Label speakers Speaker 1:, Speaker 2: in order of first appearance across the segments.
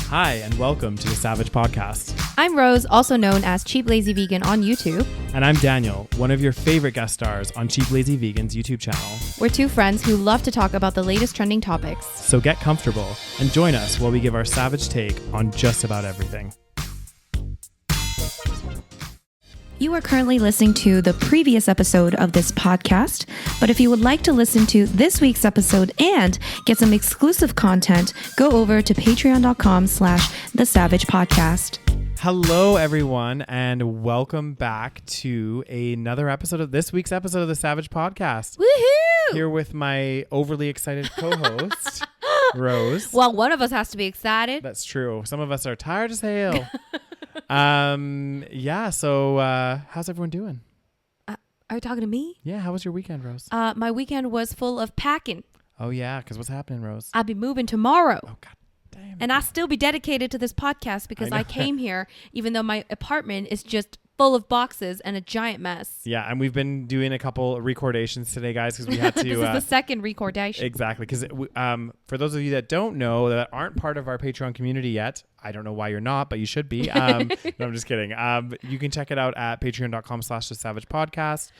Speaker 1: Hi, and welcome to the SaVeg podcast.
Speaker 2: I'm Rose, also known as Cheap Lazy Vegan on YouTube.
Speaker 1: And I'm Daniel, one of your favorite guest stars on Cheap Lazy Vegan's YouTube channel.
Speaker 2: We're two friends who love to talk about the latest trending topics.
Speaker 1: So get comfortable and join us while we give our SaVeg take on just about everything.
Speaker 2: You are currently listening to the previous episode of this podcast, but if you would like to listen to this week's episode and get some exclusive content, go over to patreon.com/thesavagepodcast.
Speaker 1: Hello, everyone, and welcome back to another episode of this week's episode of the SaVeg podcast.
Speaker 2: Woohoo!
Speaker 1: Here with my overly excited co-host, Rose.
Speaker 2: Well, one of us has to be excited.
Speaker 1: That's true. Some of us are tired as hell. So how's everyone doing?
Speaker 2: Are you talking to me?
Speaker 1: Yeah, how was your weekend, Rose?
Speaker 2: My weekend was full of packing.
Speaker 1: Oh, yeah, because what's happening, Rose?
Speaker 2: I'll be moving tomorrow.
Speaker 1: Oh, God damn.
Speaker 2: And I'll still be dedicated to this podcast because I came here even though my apartment is just full of boxes and a giant mess.
Speaker 1: Yeah, and we've been doing a couple recordations today, guys, because we had to...
Speaker 2: This is the second recordation.
Speaker 1: Exactly, because for those of you that don't know, that aren't part of our Patreon community yet, I don't know why you're not, but you should be. No, I'm just kidding. You can check it out at patreon.com/thesavagepodcast.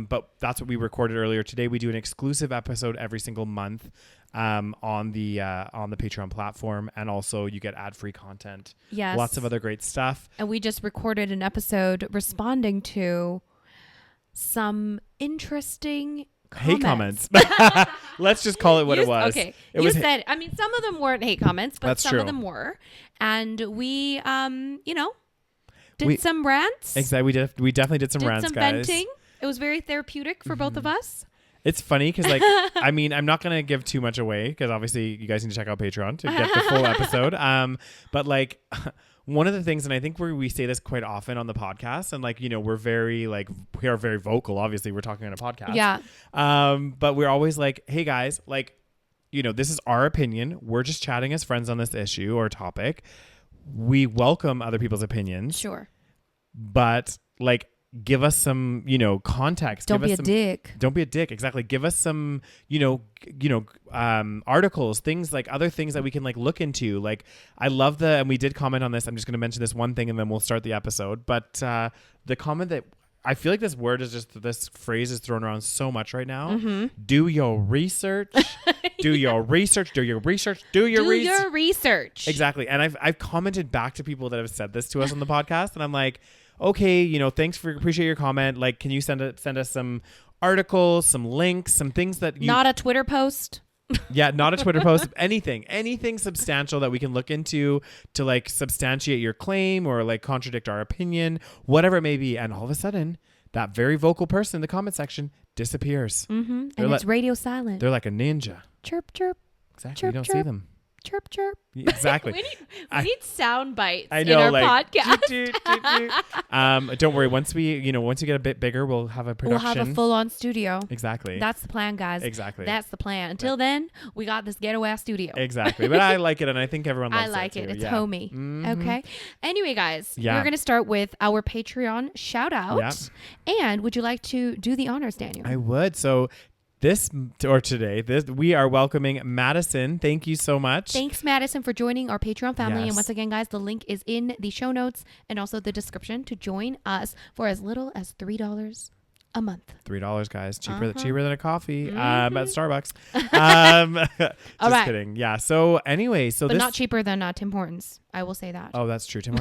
Speaker 1: But that's what we recorded earlier today. We do an exclusive episode every single month on the Patreon platform, and also you get ad-free content.
Speaker 2: Yes,
Speaker 1: lots of other great stuff.
Speaker 2: And we just recorded an episode responding to some interesting
Speaker 1: hate comments. Let's just call it what it was.
Speaker 2: Okay,
Speaker 1: you
Speaker 2: said. I mean, some of them weren't hate comments, but
Speaker 1: That's
Speaker 2: some
Speaker 1: true.
Speaker 2: of them were, and we, did some rants.
Speaker 1: Exactly, we definitely did some rants,
Speaker 2: some
Speaker 1: guys.
Speaker 2: venting. It was very therapeutic for both of us.
Speaker 1: It's funny because, like, I mean, I'm not going to give too much away because obviously you guys need to check out Patreon to get the full episode. But like one of the things, and I think we say this quite often on the podcast, and like, we are very vocal. Obviously we're talking on a podcast.
Speaker 2: Yeah.
Speaker 1: But we're always like, hey guys, like, this is our opinion. We're just chatting as friends on this issue or topic. We welcome other people's opinions.
Speaker 2: Sure.
Speaker 1: But like, give us some, context.
Speaker 2: Don't be a dick.
Speaker 1: Don't be a dick. Exactly. Give us some, articles, things like other things that we can like look into. Like I love and we did comment on this. I'm just going to mention this one thing and then we'll start the episode. But the comment that I feel like this phrase is thrown around so much right now. Mm-hmm. Do your research. Do your research. Do your research. Do your research. Exactly. And I've commented back to people that have said this to us on the podcast, and I'm like, okay, thanks appreciate your comment. Like, can you send us some articles, some links, some things that
Speaker 2: not a Twitter post.
Speaker 1: Yeah, not a Twitter post. Anything substantial that we can look into to like substantiate your claim or like contradict our opinion, whatever it may be. And all of a sudden, that very vocal person in the comment section disappears.
Speaker 2: Mm-hmm. And it's radio silent.
Speaker 1: They're like a ninja.
Speaker 2: Chirp, chirp.
Speaker 1: Exactly.
Speaker 2: Chirp,
Speaker 1: you don't
Speaker 2: chirp.
Speaker 1: see them.
Speaker 2: Chirp, chirp.
Speaker 1: Exactly.
Speaker 2: we need sound bites
Speaker 1: I know,
Speaker 2: in our podcast.
Speaker 1: Don't worry. Once we get a bit bigger, we'll have a production.
Speaker 2: We'll have a full-on studio.
Speaker 1: Exactly.
Speaker 2: That's the plan, guys.
Speaker 1: Exactly.
Speaker 2: That's the plan. Until then, we got this ghetto-ass studio.
Speaker 1: Exactly. But I like it, and I think everyone loves it.
Speaker 2: I like it.
Speaker 1: Too.
Speaker 2: It's
Speaker 1: yeah.
Speaker 2: homey.
Speaker 1: Mm-hmm.
Speaker 2: Okay. Anyway, guys,
Speaker 1: yeah.
Speaker 2: we're going to start with our Patreon shout-out. Yeah. And would you like to do the honors, Daniel?
Speaker 1: I would. So today, we are welcoming Madison. Thank you so much.
Speaker 2: Thanks, Madison, for joining our Patreon family.
Speaker 1: Yes.
Speaker 2: And once again, guys, the link is in the show notes and also the description to join us for as little as $3 a month.
Speaker 1: $3, guys. Cheaper than a coffee
Speaker 2: Mm-hmm.
Speaker 1: at Starbucks.
Speaker 2: All right.
Speaker 1: Kidding. Yeah. So anyway,
Speaker 2: but not cheaper than Tim Hortons. I will say that.
Speaker 1: Oh, that's true. Tim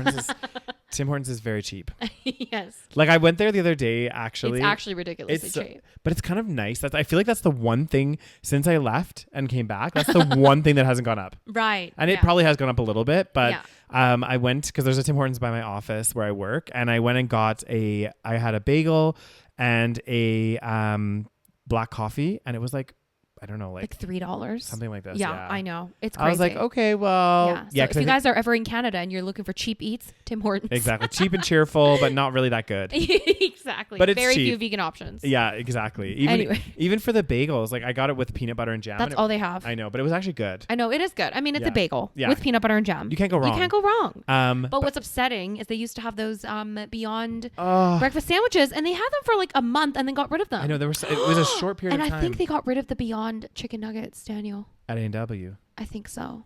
Speaker 1: Hortons is very cheap.
Speaker 2: Yes.
Speaker 1: Like I went there the other day, actually.
Speaker 2: It's actually ridiculously cheap.
Speaker 1: But it's kind of nice. I feel like that's the one thing since I left and came back. That's the one thing that hasn't gone up.
Speaker 2: Right.
Speaker 1: And it probably has gone up a little bit, but
Speaker 2: yeah.
Speaker 1: I went because there's a Tim Hortons by my office where I work, and I went and got I had a bagel and a black coffee, and it was like, I don't know, like
Speaker 2: $3,
Speaker 1: something like this.
Speaker 2: Yeah, I know. It's crazy.
Speaker 1: I was like, okay, well,
Speaker 2: yeah. So if you guys are ever in Canada and you're looking for cheap eats, Tim Hortons.
Speaker 1: Exactly, cheap and cheerful, but not really that good.
Speaker 2: Exactly,
Speaker 1: but it's
Speaker 2: very
Speaker 1: cheap.
Speaker 2: few vegan options.
Speaker 1: Yeah, exactly. Even for the bagels, like I got it with peanut butter and jam.
Speaker 2: That's all they have.
Speaker 1: I know, but it was actually good.
Speaker 2: I know, it is good. I mean, it's a bagel with peanut butter and jam.
Speaker 1: You can't go wrong.
Speaker 2: But what's upsetting is they used to have those Beyond breakfast sandwiches, and they had them for like a month and then got rid of them.
Speaker 1: I know, it was a short period of time.
Speaker 2: And I think they got rid of the Beyond chicken nuggets, Daniel.
Speaker 1: At A&W.
Speaker 2: I think so.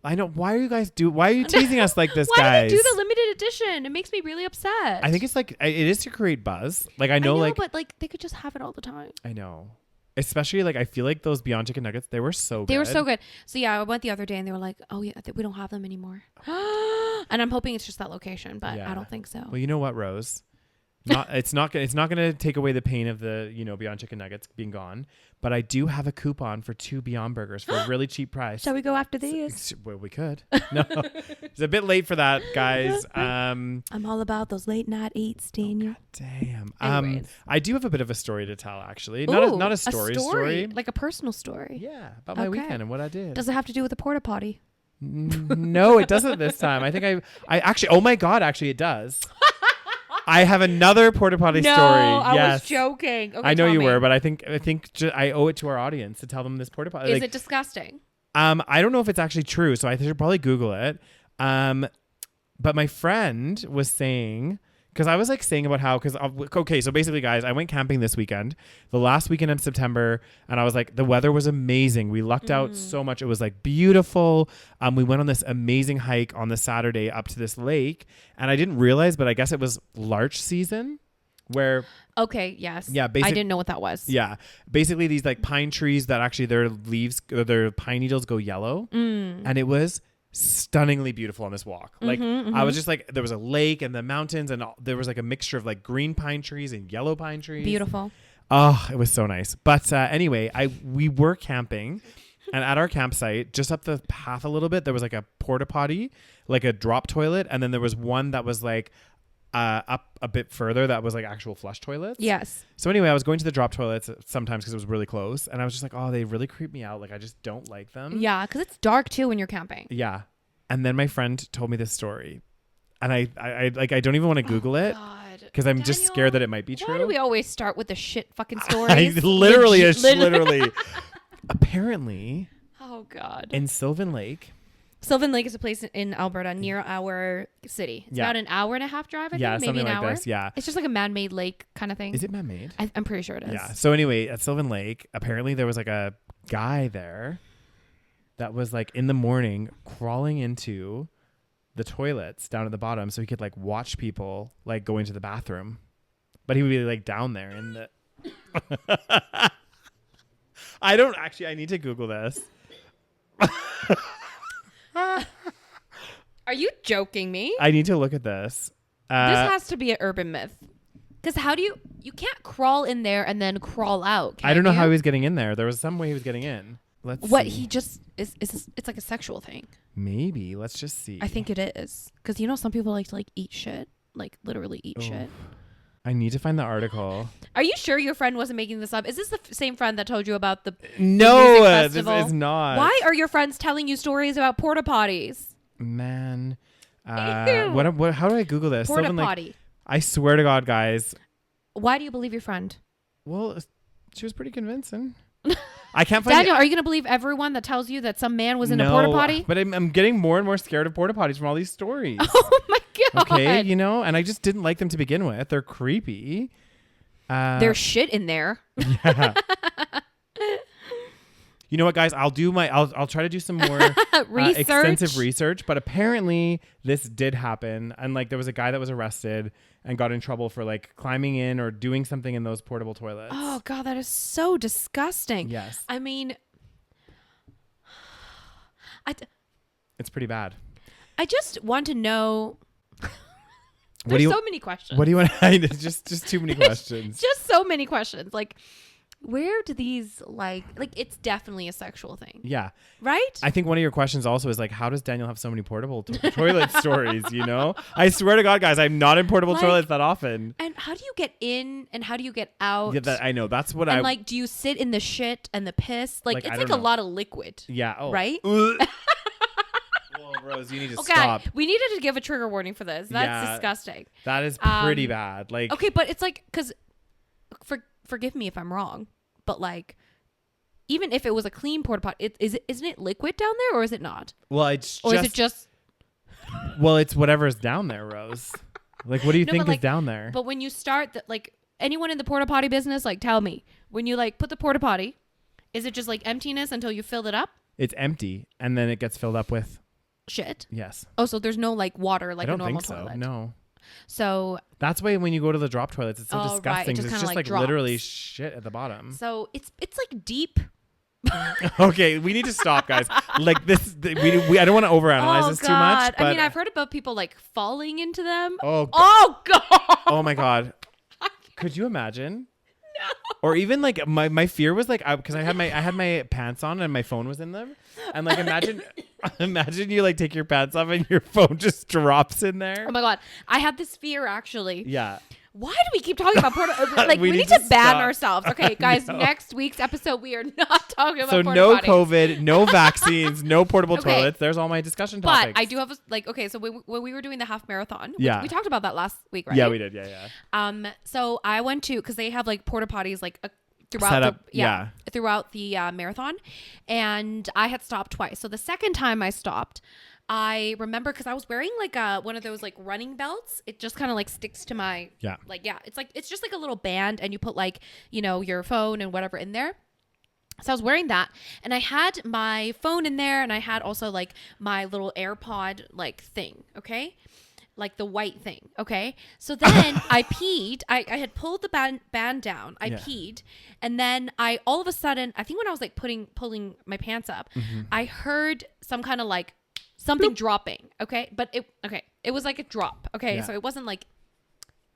Speaker 1: I know. Why are you teasing us like this,
Speaker 2: Why
Speaker 1: guys?
Speaker 2: do they do the limited edition? It makes me really upset.
Speaker 1: I think it's like, it is to create buzz. Like, I know like,
Speaker 2: but like they could just have it all the time.
Speaker 1: I know. Especially like, I feel like those Beyond Chicken Nuggets, they were so good.
Speaker 2: They were so good. So yeah, I went the other day and they were like, oh yeah, we don't have them anymore. And I'm hoping it's just that location, but I don't think so.
Speaker 1: Well, you know what, Rose? It's not gonna take away the pain of the, Beyond Chicken Nuggets being gone. But I do have a coupon for 2 Beyond Burgers for a really cheap price.
Speaker 2: Shall we go after these?
Speaker 1: Well, we could. No, it's a bit late for that, guys.
Speaker 2: I'm all about those late night eats, Daniel.
Speaker 1: Damn.
Speaker 2: Anyways.
Speaker 1: I do have a bit of a story to tell, actually. Not a story.
Speaker 2: Like a personal story.
Speaker 1: Yeah, about my weekend and what I did.
Speaker 2: Does it have to do with a porta potty?
Speaker 1: No, it doesn't this time. I think I actually. Oh my God! Actually, it does. I have another porta potty story.
Speaker 2: I was joking. Okay,
Speaker 1: I know you were, but I think I owe it to our audience to tell them this porta potty.
Speaker 2: Is it disgusting?
Speaker 1: I don't know if it's actually true, so I should probably Google it. But my friend was saying, because I was like saying about how, so basically, guys, I went camping this weekend, the last weekend of September, and I was like, the weather was amazing. We lucked out so much. It was like beautiful. We went on this amazing hike on the Saturday up to this lake, and I didn't realize, but I guess it was larch season. Where
Speaker 2: yes.
Speaker 1: Yeah,
Speaker 2: I didn't know what that was.
Speaker 1: Yeah. Basically these like pine trees that actually their leaves, their pine needles go yellow. And it was stunningly beautiful on this walk. Like I was just like, there was a lake and the mountains and there was like a mixture of like green pine trees and yellow pine trees.
Speaker 2: Beautiful.
Speaker 1: Oh, it was so nice. But anyway, we were camping, and at our campsite, just up the path a little bit, there was like a porta potty, like a drop toilet. And then there was one that was like up a bit further that was like actual flush toilets.
Speaker 2: Yes.
Speaker 1: So anyway, I was going to the drop toilets sometimes because it was really close, and I was just like, oh, they really creep me out. Like, I just don't like them.
Speaker 2: Yeah, because it's dark too when you're camping.
Speaker 1: Yeah. And then my friend told me this story, and I don't even want to Google it because I'm just scared that it might be true.
Speaker 2: Why do we always start with the shit fucking stories?
Speaker 1: Literally. Apparently.
Speaker 2: Oh God.
Speaker 1: In Sylvan Lake.
Speaker 2: Sylvan Lake is a place in Alberta near our city. It's about an hour and a half drive, I think. Maybe an hour.
Speaker 1: This, yeah.
Speaker 2: It's just like a man-made lake kind of thing.
Speaker 1: Is it man-made?
Speaker 2: I'm pretty sure it is.
Speaker 1: Yeah. So anyway, at Sylvan Lake, apparently there was like a guy there that was like in the morning crawling into the toilets down at the bottom so he could like watch people like go into the bathroom. But he would be like down there in the... I need to Google this.
Speaker 2: Are you joking me?
Speaker 1: I need to look at this.
Speaker 2: This has to be an urban myth. Because how do you can't crawl in there and then crawl out.
Speaker 1: I don't know how he was getting in there. There was some way he was getting in. Let's see.
Speaker 2: He just is it's like a sexual thing.
Speaker 1: Maybe. Let's just see.
Speaker 2: I think it is. Because some people like to like eat shit. Like literally eat shit.
Speaker 1: I need to find the article.
Speaker 2: Are you sure your friend wasn't making this up? Is this the same friend that told you about the
Speaker 1: No,
Speaker 2: music festival?
Speaker 1: This is not.
Speaker 2: Why are your friends telling you stories about porta potties?
Speaker 1: Man. How do I Google this?
Speaker 2: Porta potty.
Speaker 1: I swear to God, guys.
Speaker 2: Why do you believe your friend?
Speaker 1: Well, she was pretty convincing. I can't find
Speaker 2: Daniel, are you going to believe everyone that tells you that some man was in a porta potty?
Speaker 1: But I'm getting more and more scared of porta potties from all these stories.
Speaker 2: Oh my God.
Speaker 1: Okay, and I just didn't like them to begin with. They're creepy.
Speaker 2: There's shit in there.
Speaker 1: Yeah. You know what, guys? I'll try to do some more extensive research. But apparently, this did happen, and like there was a guy that was arrested and got in trouble for like climbing in or doing something in those portable toilets.
Speaker 2: Oh God, that is so disgusting.
Speaker 1: Yes.
Speaker 2: I mean,
Speaker 1: it's pretty bad.
Speaker 2: I just want to know. There's so many questions.
Speaker 1: What do you want? Just too many questions.
Speaker 2: Just so many questions. Like, where do these like it's definitely a sexual thing.
Speaker 1: Yeah.
Speaker 2: Right?
Speaker 1: I think one of your questions also is like, how does Daniel have so many portable toilet stories, I swear to God, guys, I'm not in portable toilets that often.
Speaker 2: And how do you get in and how do you get out?
Speaker 1: Yeah, I know. That's what
Speaker 2: like, do you sit in the shit and the piss? Like it's like a lot of liquid.
Speaker 1: Yeah. Oh.
Speaker 2: Right?
Speaker 1: Well, Rose, you need to stop.
Speaker 2: We needed to give a trigger warning for this. That's disgusting.
Speaker 1: That is pretty bad. Like,
Speaker 2: okay, but it's like, because forgive me if I'm wrong, but like, even if it was a clean porta potty, isn't it liquid down there or is it not?
Speaker 1: Well, is it just? Well, it's whatever's down there, Rose. Like, what do you think is down there?
Speaker 2: But when you start like anyone in the porta potty business, like, tell me, when you like put the porta potty, is it just like emptiness until you filled it up?
Speaker 1: It's empty, and then it gets filled up with
Speaker 2: shit?
Speaker 1: Yes.
Speaker 2: Oh, so there's no like water like
Speaker 1: I
Speaker 2: a
Speaker 1: don't
Speaker 2: normal
Speaker 1: think so.
Speaker 2: toilet.
Speaker 1: No.
Speaker 2: So
Speaker 1: That's why when you go to the drop toilets, it's so
Speaker 2: Oh, right. It
Speaker 1: disgusting.
Speaker 2: just
Speaker 1: It's
Speaker 2: kinda,
Speaker 1: just
Speaker 2: like,
Speaker 1: like literally
Speaker 2: drops.
Speaker 1: shit at the bottom.
Speaker 2: so it's like deep.
Speaker 1: Okay, we need to stop, guys. Like this, we I don't want to overanalyze this too much. But
Speaker 2: I mean, I've heard about people like falling into them.
Speaker 1: Oh,
Speaker 2: Oh god.
Speaker 1: oh my god. Could you imagine? No. Or even like my fear was like because I had my pants on and my phone was in them, and like imagine you like take your pants off and your phone just drops in there.
Speaker 2: Oh my god, I had this fear actually.
Speaker 1: Yeah.
Speaker 2: Why do we keep talking about porta? Like we need to ban ourselves. Okay, guys. Next week's episode, we are not talking about.
Speaker 1: So
Speaker 2: porta
Speaker 1: no
Speaker 2: potties.
Speaker 1: COVID, no vaccines, no portable
Speaker 2: Okay.
Speaker 1: toilets. There's all my discussion topics.
Speaker 2: But I do have okay. So when we were doing the half marathon,
Speaker 1: Yeah.
Speaker 2: we talked about that last week, right?
Speaker 1: Yeah, we did. Yeah.
Speaker 2: So I went to because they have like porta potties like throughout
Speaker 1: Set up,
Speaker 2: throughout the marathon, and I had stopped twice. So the second time I stopped, I remember because I was wearing like one of those like running belts. It just kind of like sticks to my it's just like a little band, and you put like your phone and whatever in there. So I was wearing that, and I had my phone in there, and I had also like my little AirPod like thing. Okay. Like the white thing. Okay. So then I peed. I had pulled the band down. I peed. And then I, all of a sudden, I think when I was like pulling my pants up, I heard some kind of like something dropping. Okay. But it was like a drop. Okay.
Speaker 1: Yeah.
Speaker 2: So it wasn't like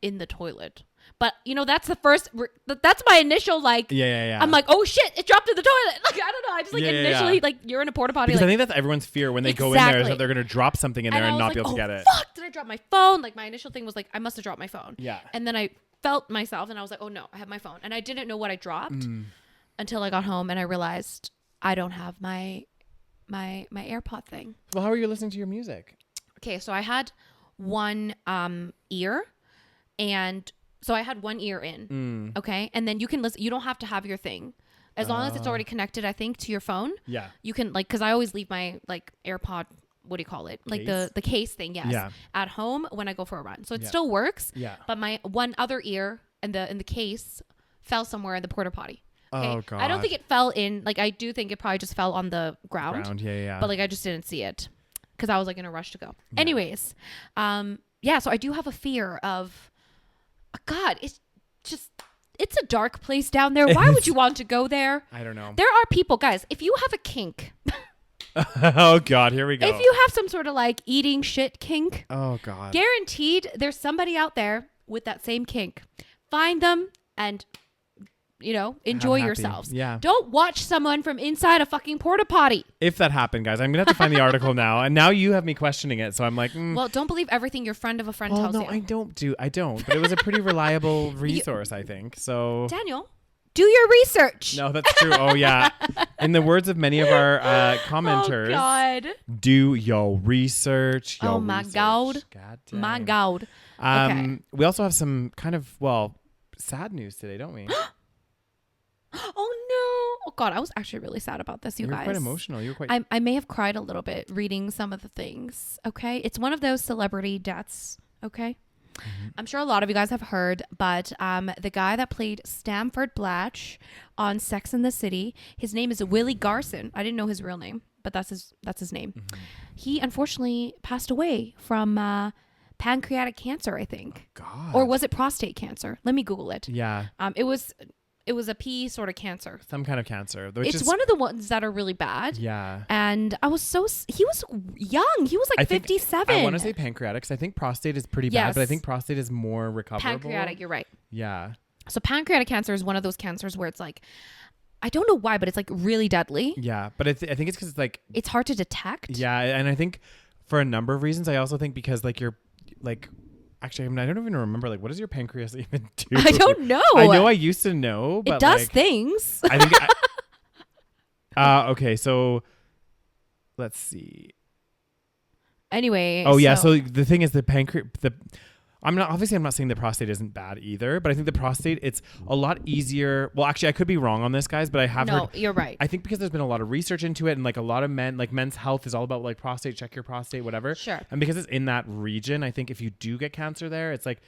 Speaker 2: in the toilet. But that's the first, that's my initial like,
Speaker 1: Yeah.
Speaker 2: I'm like, oh shit, it dropped in the toilet. Like, I don't know. I just like initially like you're in a porta potty.
Speaker 1: Because
Speaker 2: like,
Speaker 1: I think that's everyone's fear when they go in there is that they're going to drop something in there and not be able to get it.
Speaker 2: Fuck, did I drop my phone? Like my initial thing was like, I must have dropped my phone.
Speaker 1: Yeah.
Speaker 2: And then I felt myself and I was like, oh no, I have my phone. And I didn't know what I dropped until I got home and I realized I don't have my AirPod thing.
Speaker 1: Well, how are you listening to your music?
Speaker 2: Okay, so I had one ear and so I had one ear in. Okay. And then you can listen. You don't have to have your thing. As long as it's already connected, I think, to your phone. Yeah. You can like, because I always leave my like AirPod, what do you call it? Like the case thing, yes. Yeah. At home when I go for a run. So it still works. Yeah. But my one other ear and the case fell somewhere in the porta potty. Okay? Oh god. I don't think it fell in, like I do think it probably just fell on the ground. Yeah. But like I just didn't see it. Because I was like in a rush to go. Yeah. Anyways, so I do have a fear of God, it's a dark place down there. Why would you want to go there?
Speaker 1: I don't know.
Speaker 2: There are people, guys, if you have a kink.
Speaker 1: Oh God, here we go.
Speaker 2: If you have some sort of like eating shit kink.
Speaker 1: Oh God.
Speaker 2: Guaranteed there's somebody out there with that same kink. Find them and enjoy yourselves. Yeah. Don't watch someone from inside a fucking porta potty.
Speaker 1: If that happened, guys, I'm gonna have to find the article now. And now you have me questioning it, so I'm like,
Speaker 2: well, don't believe everything your friend of a friend tells you.
Speaker 1: I don't. But it was a pretty reliable resource, I think. So
Speaker 2: Daniel, do your research.
Speaker 1: No, that's true. Oh yeah. In the words of many of our commenters,
Speaker 2: oh God,
Speaker 1: do your research.
Speaker 2: Oh my God. My God.
Speaker 1: Okay. We also have some kind of sad news today, don't we?
Speaker 2: Oh no! Oh God, I was actually really sad about this, you guys.
Speaker 1: Quite emotional. You were quite.
Speaker 2: I may have cried a little bit reading some of the things. Okay, it's one of those celebrity deaths. Okay, I'm sure a lot of you guys have heard, but the guy that played Stamford Blatch on Sex and the City, his name is Willie Garson. I didn't know his real name, but that's his name. He unfortunately passed away from pancreatic cancer, I think. Oh, God. Or was it prostate cancer? Let me Google it. Yeah. It was a P sort of cancer.
Speaker 1: Some kind of cancer.
Speaker 2: It's one of the ones that are really bad. Yeah. And he was young. He was like 57.
Speaker 1: I want to say pancreatic because I think prostate is pretty bad, but I think prostate is more recoverable.
Speaker 2: Pancreatic, you're right.
Speaker 1: Yeah.
Speaker 2: So pancreatic cancer is one of those cancers where it's like, I don't know why, but it's like really deadly.
Speaker 1: Yeah. But I think it's because it's like...
Speaker 2: It's hard to detect.
Speaker 1: Yeah. And I think for a number of reasons, I also think because like you're like... Actually, I mean, I don't even remember. Like, what does your pancreas even do?
Speaker 2: I don't know.
Speaker 1: I know I used to know, but
Speaker 2: it does things.
Speaker 1: I think. Okay, so let's see.
Speaker 2: Anyway.
Speaker 1: Oh yeah. So the thing is, the pancreas. I'm not saying the prostate isn't bad either, but I think the prostate, it's a lot easier. Well, actually, I could be wrong on this, guys, but I have heard.
Speaker 2: No, you're right.
Speaker 1: I think because there's been a lot of research into it, and like a lot of men's health is all about like prostate, check your prostate, whatever.
Speaker 2: Sure.
Speaker 1: And because it's in that region, I think if you do get cancer there, it's like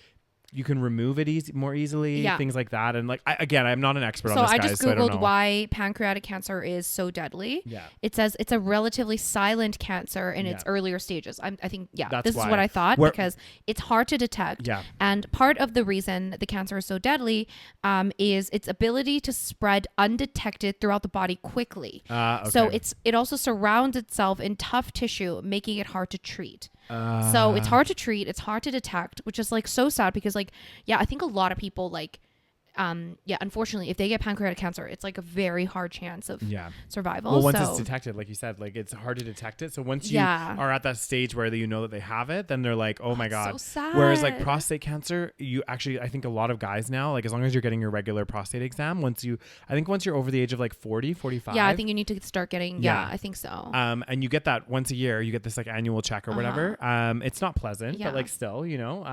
Speaker 1: you can remove it more easily, things like that. And like, I'm not an expert on this,
Speaker 2: I
Speaker 1: guys,
Speaker 2: just
Speaker 1: so I don't
Speaker 2: Googled
Speaker 1: know.
Speaker 2: why pancreatic cancer is so deadly.
Speaker 1: Yeah.
Speaker 2: It says it's a relatively silent cancer in its earlier stages. I think,
Speaker 1: That's
Speaker 2: this
Speaker 1: why.
Speaker 2: is what I thought, because it's hard to detect.
Speaker 1: Yeah.
Speaker 2: And part of the reason the cancer is so deadly is its ability to spread undetected throughout the body quickly.
Speaker 1: Okay.
Speaker 2: So it also surrounds itself in tough tissue, making it hard to treat. So it's hard to treat, it's hard to detect, which is like so sad, because like, I think a lot of people like, unfortunately, if they get pancreatic cancer, it's like a very hard chance of survival.
Speaker 1: Well, once it's detected, like you said, like it's hard to detect it. So once you are at that stage where you know that they have it, then they're like, oh my God.
Speaker 2: So sad.
Speaker 1: Whereas like prostate cancer, I think a lot of guys now, like as long as you're getting your regular prostate exam, once you're over the age of like 40, 45.
Speaker 2: Yeah, I think you need to start getting, I think so.
Speaker 1: And you get that once a year, you get this like annual check or whatever. It's not pleasant, but like still, you know,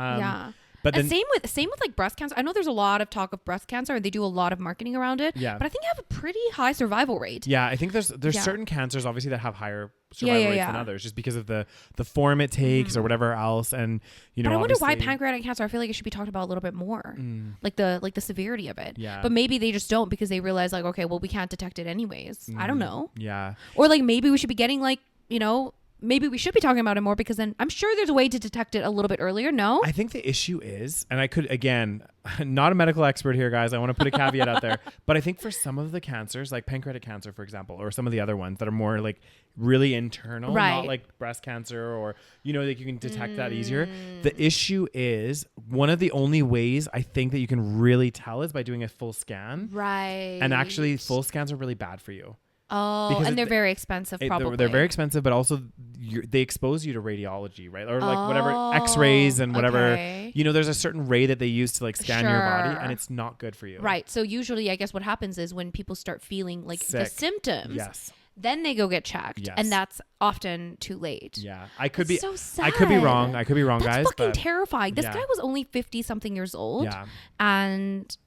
Speaker 1: But then,
Speaker 2: same with like breast cancer. I know there's a lot of talk of breast cancer, and they do a lot of marketing around it. Yeah. But I think you have a pretty high survival rate.
Speaker 1: Yeah, I think there's certain cancers obviously that have higher survival rates than others, just because of the form it takes or whatever else. And you know,
Speaker 2: but I wonder why pancreatic cancer. I feel like it should be talked about a little bit more, like the severity of it.
Speaker 1: Yeah.
Speaker 2: But maybe they just don't, because they realize like, okay, well, we can't detect it anyways. I don't know.
Speaker 1: Yeah.
Speaker 2: Or like maybe we should be getting like, you know, maybe we should be talking about it more, because then I'm sure there's a way to detect it a little bit earlier. No?
Speaker 1: I think the issue is, and I could, again, not a medical expert here, guys. I want to put a caveat out there. But I think for some of the cancers, like pancreatic cancer, for example, or some of the other ones that are more like really internal, not like breast cancer, or, you know, like you can detect that easier. The issue is, one of the only ways I think that you can really tell is by doing a full scan.
Speaker 2: Right.
Speaker 1: And actually, full scans are really bad for you.
Speaker 2: Oh, because and they're very expensive, probably.
Speaker 1: They're very expensive, but also they expose you to radiology, right? Or like whatever X-rays and whatever. Okay. You know, there's a certain ray that they use to like scan your body, and it's not good for you.
Speaker 2: Right. So usually, I guess what happens is when people start feeling like the symptoms, then they go get checked, and that's often too late.
Speaker 1: Yeah, I could be.
Speaker 2: So sad.
Speaker 1: I could be wrong. That's guys.
Speaker 2: That's fucking terrifying. This guy was only 50-something years old, and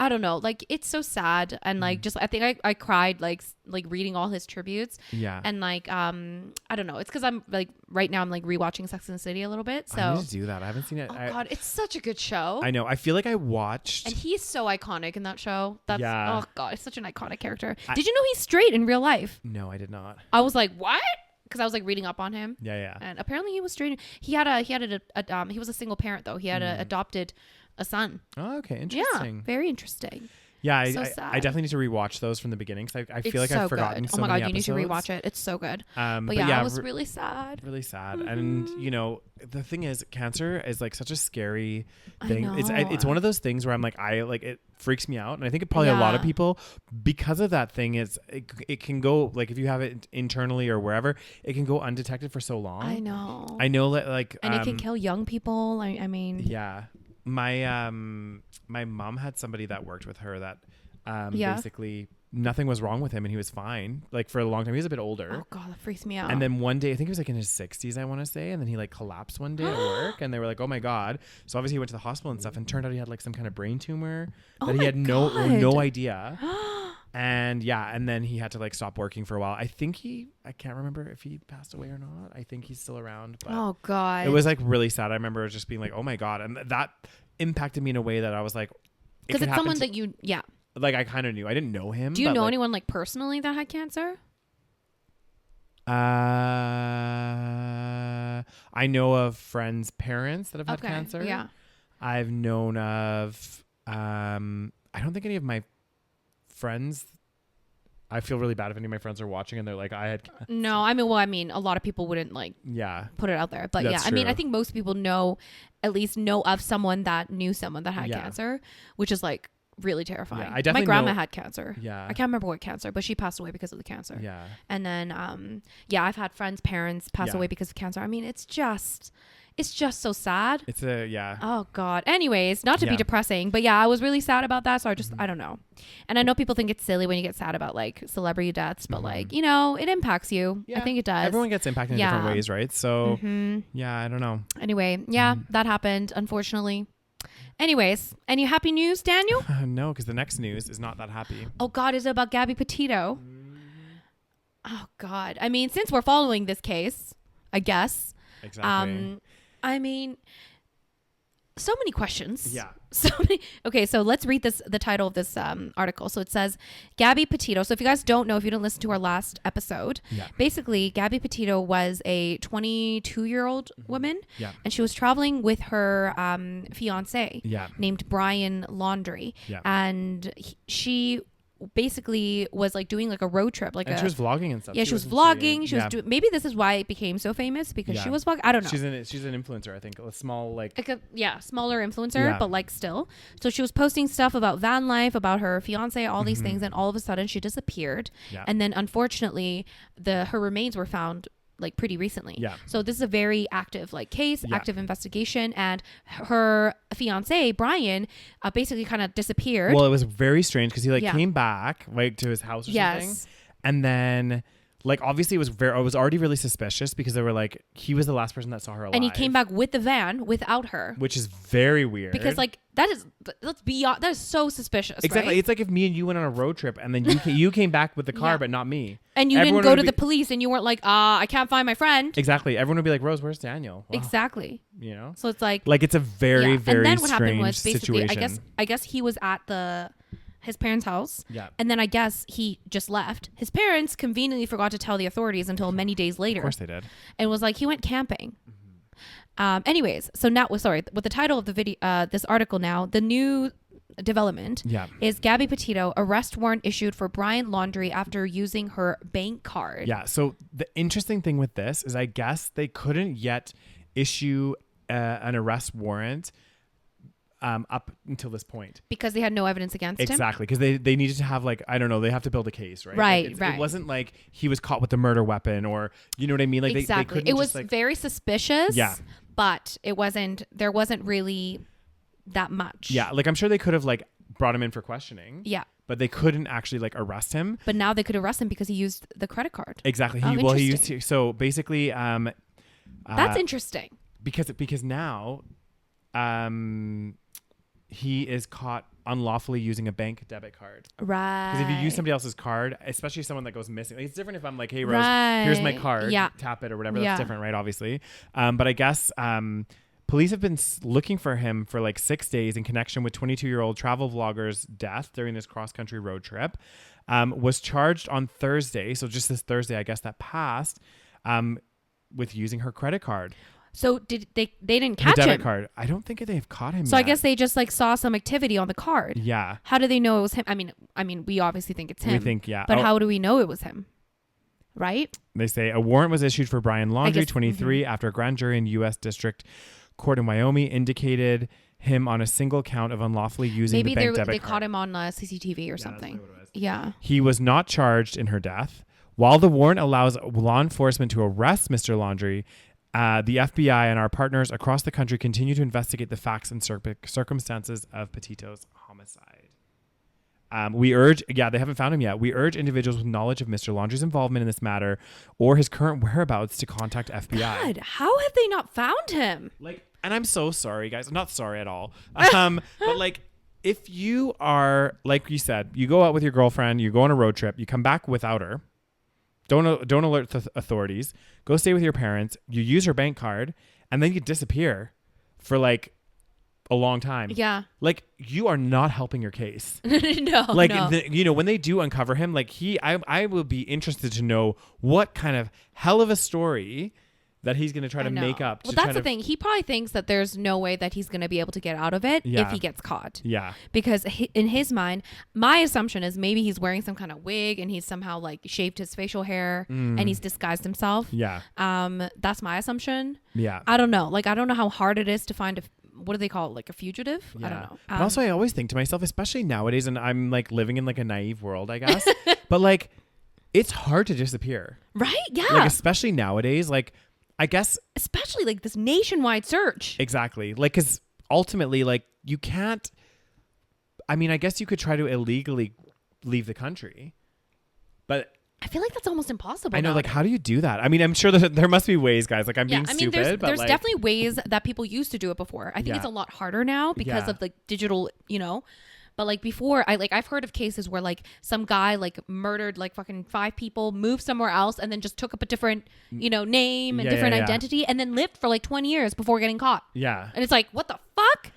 Speaker 2: I don't know, like it's so sad, and like just I think I cried like reading all his tributes. Yeah. And like I don't know, it's because I'm like right now I'm like rewatching Sex and the City a little bit. So
Speaker 1: I need to do that. I haven't seen it.
Speaker 2: Oh God, it's such a good show.
Speaker 1: I know. I feel like I watched,
Speaker 2: and he's so iconic in that show. That's oh God, it's such an iconic character. Did you know he's straight in real life?
Speaker 1: No, I did not.
Speaker 2: I was like, what? Because I was like reading up on him.
Speaker 1: Yeah.
Speaker 2: And apparently he was straight. He was a single parent though. He had adopted a son.
Speaker 1: Oh, okay. Interesting.
Speaker 2: Yeah, very interesting.
Speaker 1: Yeah, I definitely need to rewatch those from the beginning, because I feel like I've forgotten
Speaker 2: good.
Speaker 1: so many episodes.
Speaker 2: You need to rewatch it. It's so good. But yeah, it was really sad.
Speaker 1: Really sad. And you know, the thing is, cancer is like such a scary thing. It's one of those things where I'm like, it freaks me out, and I think probably a lot of people, because of that thing, it can go, like if you have it internally or wherever, it can go undetected for so long.
Speaker 2: I know that, like, and it can kill young people. I mean,
Speaker 1: yeah. My mom had somebody that worked with her that basically nothing was wrong with him, and he was fine like for a long time. He was a bit older.
Speaker 2: Oh God, that freaks me out.
Speaker 1: And then one day, I think he was like in his 60s, I want to say, and then he like collapsed one day at work, and they were like, oh my God. So obviously he went to the hospital and stuff, and turned out he had like some kind of brain tumor that he had no idea. And and then he had to like stop working for a while. I can't remember if he passed away or not. I think he's still around. But
Speaker 2: oh God,
Speaker 1: it was like really sad. I remember just being like, oh my God. And that impacted me in a way that I was like,
Speaker 2: because it's someone that you,
Speaker 1: like I kind of knew. I didn't know him.
Speaker 2: Do you know anyone like personally that had cancer?
Speaker 1: I know of friends' parents that have had cancer.
Speaker 2: Yeah.
Speaker 1: I've known of, I don't think any of my friends, I feel really bad if any of my friends are watching and they're like, I had cancer.
Speaker 2: No, I mean, a lot of people wouldn't like put it out there. But
Speaker 1: That's
Speaker 2: I mean, I think most people at least know of someone that knew someone that had cancer, which is like really terrifying. Yeah, I definitely my grandma had cancer. Yeah. I can't remember what cancer, but she passed away because of the cancer. Yeah. And then, I've had friends' parents pass away because of cancer. I mean, it's just so sad. It's oh God. Anyways, not to be depressing, but I was really sad about that. So I don't know. And I know people think it's silly when you get sad about like celebrity deaths, but like, you know, it impacts you. Yeah. I think it does.
Speaker 1: Everyone gets impacted in different ways, right? So I don't know.
Speaker 2: Anyway, that happened, unfortunately. Anyways, any happy news, Daniel?
Speaker 1: No, because the next news is not that happy.
Speaker 2: Oh God, is it about Gabby Petito? Oh God. I mean, since we're following this case, I guess.
Speaker 1: Exactly.
Speaker 2: I mean, so many questions.
Speaker 1: Yeah.
Speaker 2: So many. Okay, so let's read the title of this article. So it says Gabby Petito. So if you guys don't know, if you didn't listen to our last episode, basically Gabby Petito was a 22-year-old woman, and she was traveling with her fiance named Brian Laundrie, and she basically was like doing like a road trip, like,
Speaker 1: and she was vlogging and stuff.
Speaker 2: Yeah, she was vlogging. She was doing. Maybe this is why it became so famous, because she was vlogging. I don't know.
Speaker 1: She's an influencer, I think, a small
Speaker 2: smaller influencer, but like still. So she was posting stuff about van life, about her fiance, all these things, and all of a sudden she disappeared. And then unfortunately, her remains were found like pretty recently. So this is a very active like case, active investigation, and her fiance Brian basically kind of disappeared.
Speaker 1: Well, it was very strange because he like came back like to his house or something, and then like obviously it was already really suspicious because they were like he was the last person that saw her alive,
Speaker 2: and he came back with the van without her,
Speaker 1: which is very weird
Speaker 2: because like that is so suspicious.
Speaker 1: Exactly,
Speaker 2: right?
Speaker 1: It's like if me and you went on a road trip and then you came back with the car but not me,
Speaker 2: and you didn't go to the police and you weren't like I can't find my friend.
Speaker 1: Exactly, everyone would be like, Rose, where's Daniel? Wow.
Speaker 2: Exactly,
Speaker 1: you know,
Speaker 2: so it's like
Speaker 1: it's a very very
Speaker 2: and then what
Speaker 1: strange
Speaker 2: happened was basically
Speaker 1: situation.
Speaker 2: I guess he was at his parents' house. And then I guess he just left. His parents conveniently forgot to tell the authorities until many days later.
Speaker 1: Of course they did.
Speaker 2: And was like, he went camping. Anyways, so now, with the title of the video, this article now, the new development is Gabby Petito, arrest warrant issued for Brian Laundrie after using her bank card. Yeah.
Speaker 1: So the interesting thing with this is I guess they couldn't yet issue an arrest warrant up until this point
Speaker 2: because they had no evidence against him.
Speaker 1: Exactly, because they needed to have like, I don't know, they have to build a case, right?
Speaker 2: Right.
Speaker 1: It wasn't like he was caught with a murder weapon, or you know what I mean? Like
Speaker 2: exactly.
Speaker 1: they couldn't
Speaker 2: it was
Speaker 1: just,
Speaker 2: very suspicious. But there wasn't really that much.
Speaker 1: Like I'm sure they could have like brought him in for questioning. But they couldn't actually like arrest him.
Speaker 2: But now they could arrest him because he used the credit card.
Speaker 1: Exactly. He used so basically
Speaker 2: that's interesting.
Speaker 1: Because now he is caught unlawfully using a bank debit card.
Speaker 2: Right.
Speaker 1: Because if you use somebody else's card, especially someone that goes missing, like it's different if I'm like, hey, Rose, here's my card, tap it or whatever. That's different, right? Obviously. But I guess police have been looking for him for like 6 days in connection with 22-year-old travel vlogger's death during this cross-country road trip. Was charged on Thursday, so just this Thursday, I guess that passed, with using her credit card.
Speaker 2: So did they didn't catch
Speaker 1: the debit
Speaker 2: him?
Speaker 1: Card. I don't think they've caught him.
Speaker 2: So
Speaker 1: yet.
Speaker 2: I guess they just like saw some activity on the card.
Speaker 1: Yeah.
Speaker 2: How do they know it was him? I mean, we obviously think it's him.
Speaker 1: We think,
Speaker 2: But how do we know it was him? Right?
Speaker 1: They say a warrant was issued for Brian Laundrie, 23, after a grand jury in U.S. District Court in Wyoming indicated him on a single count of unlawfully using the bank debit card.
Speaker 2: Maybe they caught him on CCTV or something. Yeah.
Speaker 1: He was not charged in her death. While the warrant allows law enforcement to arrest Mr. Laundrie, the FBI and our partners across the country continue to investigate the facts and circumstances of Petito's homicide. We urge, they haven't found him yet. We urge individuals with knowledge of Mr. Laundrie's involvement in this matter or his current whereabouts to contact FBI.
Speaker 2: God, how have they not found him?
Speaker 1: And I'm so sorry, guys. I'm not sorry at all. But like, if you are, like you said, you go out with your girlfriend, you go on a road trip, you come back without her. Don't alert the authorities. Go stay with your parents. You use her bank card, and then you disappear for like a long time.
Speaker 2: Yeah.
Speaker 1: Like you are not helping your case.
Speaker 2: No.
Speaker 1: Like when they do uncover him, like I will be interested to know what kind of hell of a story that he's going to try to make up.
Speaker 2: Well, that's the thing. He probably thinks that there's no way that he's going to be able to get out of it if he gets caught.
Speaker 1: Yeah.
Speaker 2: Because in his mind, my assumption is maybe he's wearing some kind of wig and he's somehow like shaved his facial hair and he's disguised himself.
Speaker 1: Yeah.
Speaker 2: That's my assumption.
Speaker 1: Yeah.
Speaker 2: I don't know. Like, I don't know how hard it is to find what do they call it? Like a fugitive?
Speaker 1: Yeah.
Speaker 2: I don't know.
Speaker 1: But also I always think to myself, especially nowadays, and I'm like living in like a naive world, I guess, but like it's hard to disappear.
Speaker 2: Right? Yeah.
Speaker 1: Like, especially nowadays, like, I guess
Speaker 2: especially like this nationwide search.
Speaker 1: Exactly. Like, because ultimately, like, you can't. I mean, I guess you could try to illegally leave the country, but
Speaker 2: I feel like that's almost impossible.
Speaker 1: I know.
Speaker 2: Nowadays.
Speaker 1: Like, how do you do that? I mean, I'm sure that there must be ways, guys. Like, I'm being stupid, but
Speaker 2: there's
Speaker 1: like,
Speaker 2: definitely ways that people used to do it before. I think it's a lot harder now because of like digital, But like before, I've heard of cases where like some guy like murdered like fucking 5 people, moved somewhere else, and then just took up a different, name and different identity, and then lived for like 20 years before getting caught.
Speaker 1: Yeah.
Speaker 2: And it's like, what the fuck?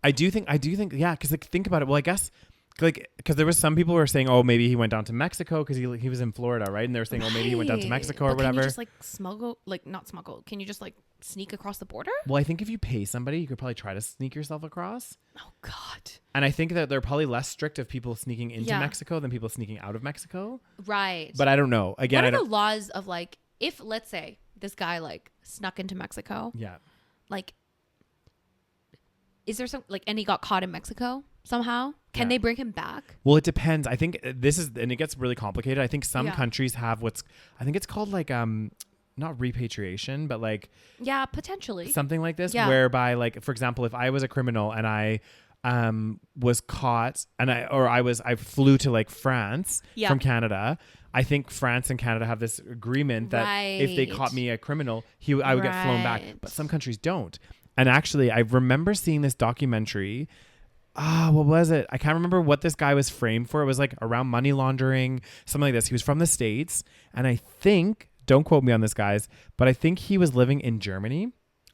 Speaker 1: I do think, yeah, because like think about it. Well, I guess like because there was some people who were saying, oh, maybe he went down to Mexico because he was in Florida, right? And they were saying, oh, maybe he went down to Mexico or whatever.
Speaker 2: Can you just like smuggle, like not smuggle? Can you just like sneak across the border?
Speaker 1: Well, I think if you pay somebody, you could probably try to sneak yourself across.
Speaker 2: Oh God. And
Speaker 1: I think that they're probably less strict of people sneaking into Mexico than people sneaking out of Mexico.
Speaker 2: Right.
Speaker 1: But I don't know. Again,
Speaker 2: what are the laws of like if let's say this guy like snuck into Mexico?
Speaker 1: Yeah.
Speaker 2: Like, is there some like, and he got caught in Mexico somehow? Can they bring him back?
Speaker 1: Well, it depends. I think this is, and it gets really complicated. I think some countries have I think it's called like, not repatriation, but like,
Speaker 2: yeah, potentially
Speaker 1: something like this, whereby like, for example, if I was a criminal and I, was caught and I flew to like France from Canada. I think France and Canada have this agreement that if they caught me a criminal, I would get flown back, but some countries don't. And actually, I remember seeing this documentary. What was it? I can't remember what this guy was framed for. It was like around money laundering, something like this. He was from the States. And I think, don't quote me on this, guys, but I think he was living in Germany.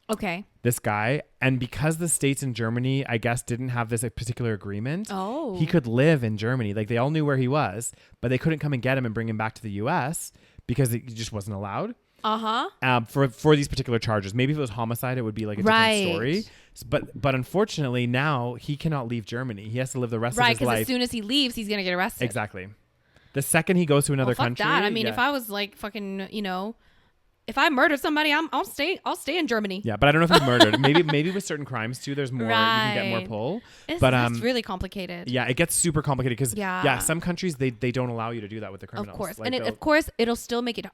Speaker 2: Okay.
Speaker 1: This guy. And because the States and Germany, I guess, didn't have this particular agreement, he could live in Germany. Like they all knew where he was, but they couldn't come and get him and bring him back to the US because he just wasn't allowed. For these particular charges. Maybe if it was homicide, it would be like a different story. But unfortunately, now he cannot leave Germany. He has to live the rest of his life.
Speaker 2: Right, because as soon as he leaves, he's gonna get arrested.
Speaker 1: Exactly. The second he goes to another country.
Speaker 2: That. I mean, if I was like fucking, if I murdered somebody, I'll stay in Germany.
Speaker 1: Yeah, but I don't know if he's murdered. maybe with certain crimes too, there's more. You can get more pull. It's
Speaker 2: really complicated.
Speaker 1: Yeah, it gets super complicated because some countries they don't allow you to do that with the criminals.
Speaker 2: Of course,
Speaker 1: like
Speaker 2: and of course it'll still make it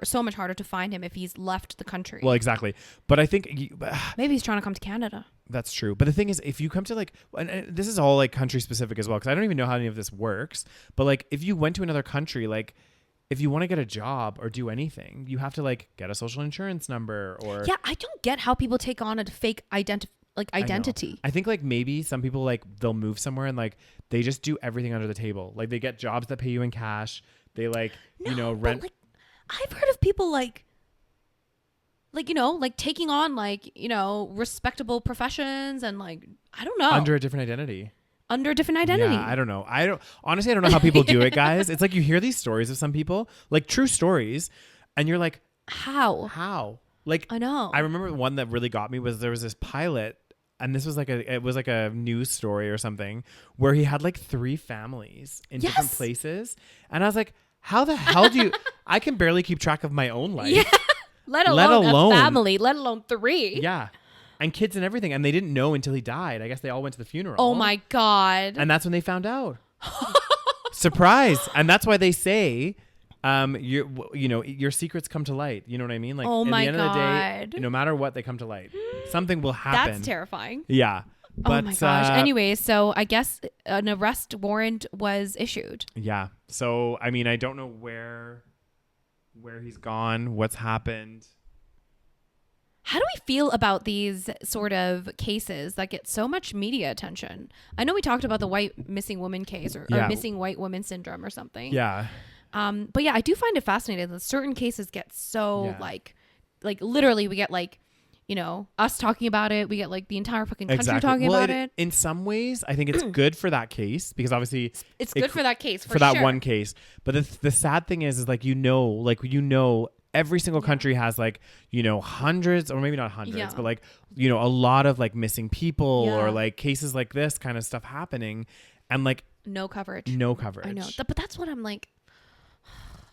Speaker 2: so much harder to find him if he's left the country.
Speaker 1: Well, exactly. But I think
Speaker 2: maybe he's trying to come to Canada.
Speaker 1: That's true. But the thing is, if you come to like, and this is all like country specific as well, because I don't even know how any of this works. But like, if you went to another country, like, if you want to get a job or do anything, you have to like get a social insurance number or.
Speaker 2: Yeah, I don't get how people take on a fake identity.
Speaker 1: I think like maybe some people like they'll move somewhere and like they just do everything under the table. Like they get jobs that pay you in cash. They like rent.
Speaker 2: Like, I've heard of people like taking on respectable professions and like I don't know
Speaker 1: under a different identity.
Speaker 2: Yeah,
Speaker 1: I don't know. I don't know how people do it, guys. It's like you hear these stories of some people, like true stories, and you're like, how? Like
Speaker 2: I know.
Speaker 1: I remember one that really got me was there was this pilot, and this was like a news story or something where he had like 3 families in different places, and I was like, how the hell do you? I can barely keep track of my own life.
Speaker 2: Yeah. Let alone a family, let alone 3.
Speaker 1: Yeah. And kids and everything. And they didn't know until he died. I guess they all went to the funeral.
Speaker 2: Oh my God.
Speaker 1: And that's when they found out. Surprise. And that's why they say, your secrets come to light. You know what I mean? Like, at the end of the day, no matter what, they come to light. Something will happen.
Speaker 2: That's terrifying.
Speaker 1: Yeah. But,
Speaker 2: oh my gosh. Anyways, so I guess an arrest warrant was issued.
Speaker 1: Yeah. So, I mean, I don't know where he's gone, what's happened.
Speaker 2: How do we feel about these sort of cases that get so much media attention? I know we talked about the white missing woman case or missing white woman syndrome or something.
Speaker 1: Yeah.
Speaker 2: But yeah, I do find it fascinating that certain cases get so like literally we get like, us talking about it. We get like the entire fucking country talking about it.
Speaker 1: In some ways, I think it's good for that case because obviously
Speaker 2: it's good for that case
Speaker 1: for that one case. But the sad thing is like every single country has like, hundreds or maybe not hundreds, but like, a lot of like missing people or like cases like this kind of stuff happening and like
Speaker 2: no coverage.
Speaker 1: I know.
Speaker 2: But that's what I'm like.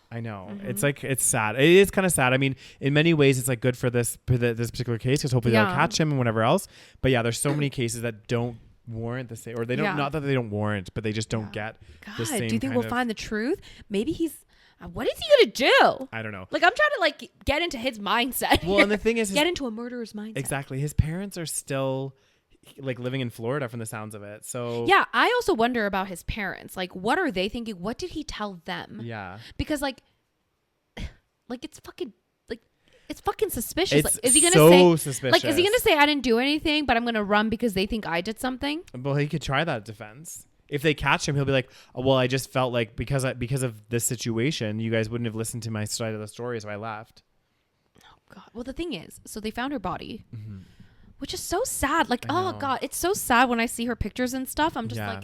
Speaker 1: I know. Mm-hmm. It's like, it's sad. It is kind of sad. I mean, in many ways it's like good for this particular case because hopefully they'll catch him and whatever else. But yeah, there's so many cases that don't warrant the same, or they don't, not that they don't warrant, but they just don't get the same.
Speaker 2: Do you think we'll find the truth? Maybe what is he gonna do?
Speaker 1: I don't know.
Speaker 2: Like I'm trying to like get into his mindset.
Speaker 1: Well, and the thing is,
Speaker 2: get into a murderer's mindset.
Speaker 1: Exactly. His parents are still like living in Florida from the sounds of it. So
Speaker 2: yeah, I also wonder about his parents. Like, what are they thinking? What did he tell them?
Speaker 1: Yeah.
Speaker 2: Because like it's fucking suspicious.
Speaker 1: It's
Speaker 2: like, is he gonna
Speaker 1: so suspicious?
Speaker 2: Like, is he gonna say I didn't do anything, but I'm gonna run because they think I did something?
Speaker 1: Well, he could try that defense. If they catch him, he'll be like, oh, well, I just felt like because of this situation, you guys wouldn't have listened to my side of the story, so I left.
Speaker 2: Oh, God. Well, the thing is, so they found her body, which is so sad. Like, oh, God, it's so sad when I see her pictures and stuff. I'm just like,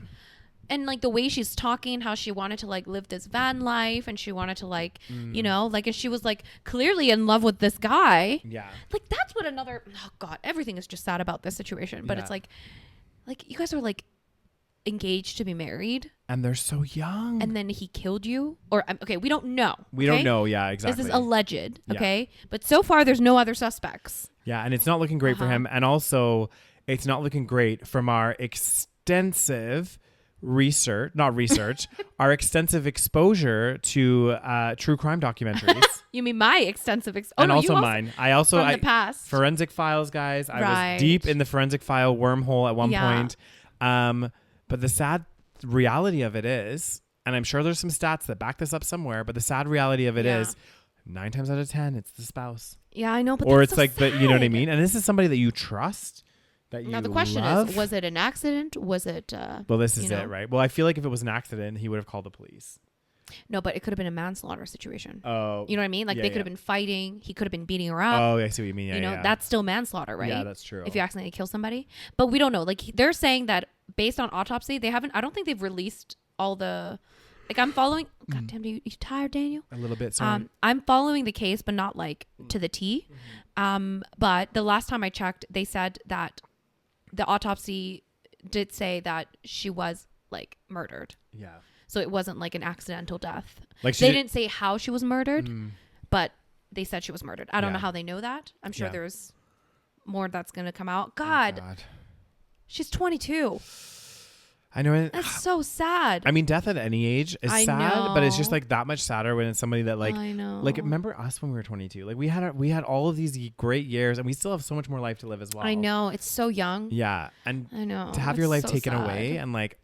Speaker 2: and like the way she's talking, how she wanted to like live this van life and she wanted to like, you know, like, and she was like clearly in love with this guy.
Speaker 1: Yeah.
Speaker 2: Like, that's what oh, God, everything is just sad about this situation. But it's like you guys are like, engaged to be married
Speaker 1: and they're so young
Speaker 2: and then he killed you or okay, we don't know.
Speaker 1: We don't know. Yeah, exactly.
Speaker 2: This is alleged. Okay. But so far there's no other suspects.
Speaker 1: Yeah. And it's not looking great for him. And also it's not looking great from our extensive our extensive exposure to true crime documentaries.
Speaker 2: You mean my extensive
Speaker 1: and also mine. I also
Speaker 2: from the past.
Speaker 1: Forensic Files, guys. I was deep in the forensic file wormhole at one point. But the sad reality of it is, and I'm sure there's some stats that back this up somewhere, but the sad reality of it is 9 times out of 10, it's the spouse.
Speaker 2: Yeah, I know. But
Speaker 1: or it's
Speaker 2: so
Speaker 1: like, you know what I mean? And this is somebody that you trust, that you
Speaker 2: Now the question
Speaker 1: love.
Speaker 2: is, was it an accident? Was it...
Speaker 1: well, this is it, right? Well, I feel like if it was an accident, he would have called the police.
Speaker 2: No, but it could have been a manslaughter situation.
Speaker 1: Oh.
Speaker 2: You know what I mean? Like they could have been fighting. He could have been beating her up.
Speaker 1: Oh, I see what you mean. Yeah,
Speaker 2: you know, that's still manslaughter, right?
Speaker 1: Yeah, that's true.
Speaker 2: If you accidentally kill somebody. But we don't know. Like they're saying that based on autopsy, I don't think they've released all the, like I'm following, God damn, you tired, Daniel?
Speaker 1: A little bit, sorry.
Speaker 2: I'm following the case, but not like to the T. But the last time I checked, they said that the autopsy did say that she was like murdered.
Speaker 1: Yeah.
Speaker 2: So it wasn't like an accidental death.
Speaker 1: Like
Speaker 2: they didn't say how she was murdered, but they said she was murdered. I don't know how they know that. I'm sure there's more that's going to come out. God. She's 22.
Speaker 1: I know.
Speaker 2: That's so sad.
Speaker 1: I mean, death at any age is sad, but it's just like that much sadder when it's somebody that like,
Speaker 2: I know.
Speaker 1: Like remember us when we were 22? Like we had all of these great years and we still have so much more life to live as well.
Speaker 2: I know. It's so young.
Speaker 1: Yeah. And
Speaker 2: I know.
Speaker 1: to have your life taken away and like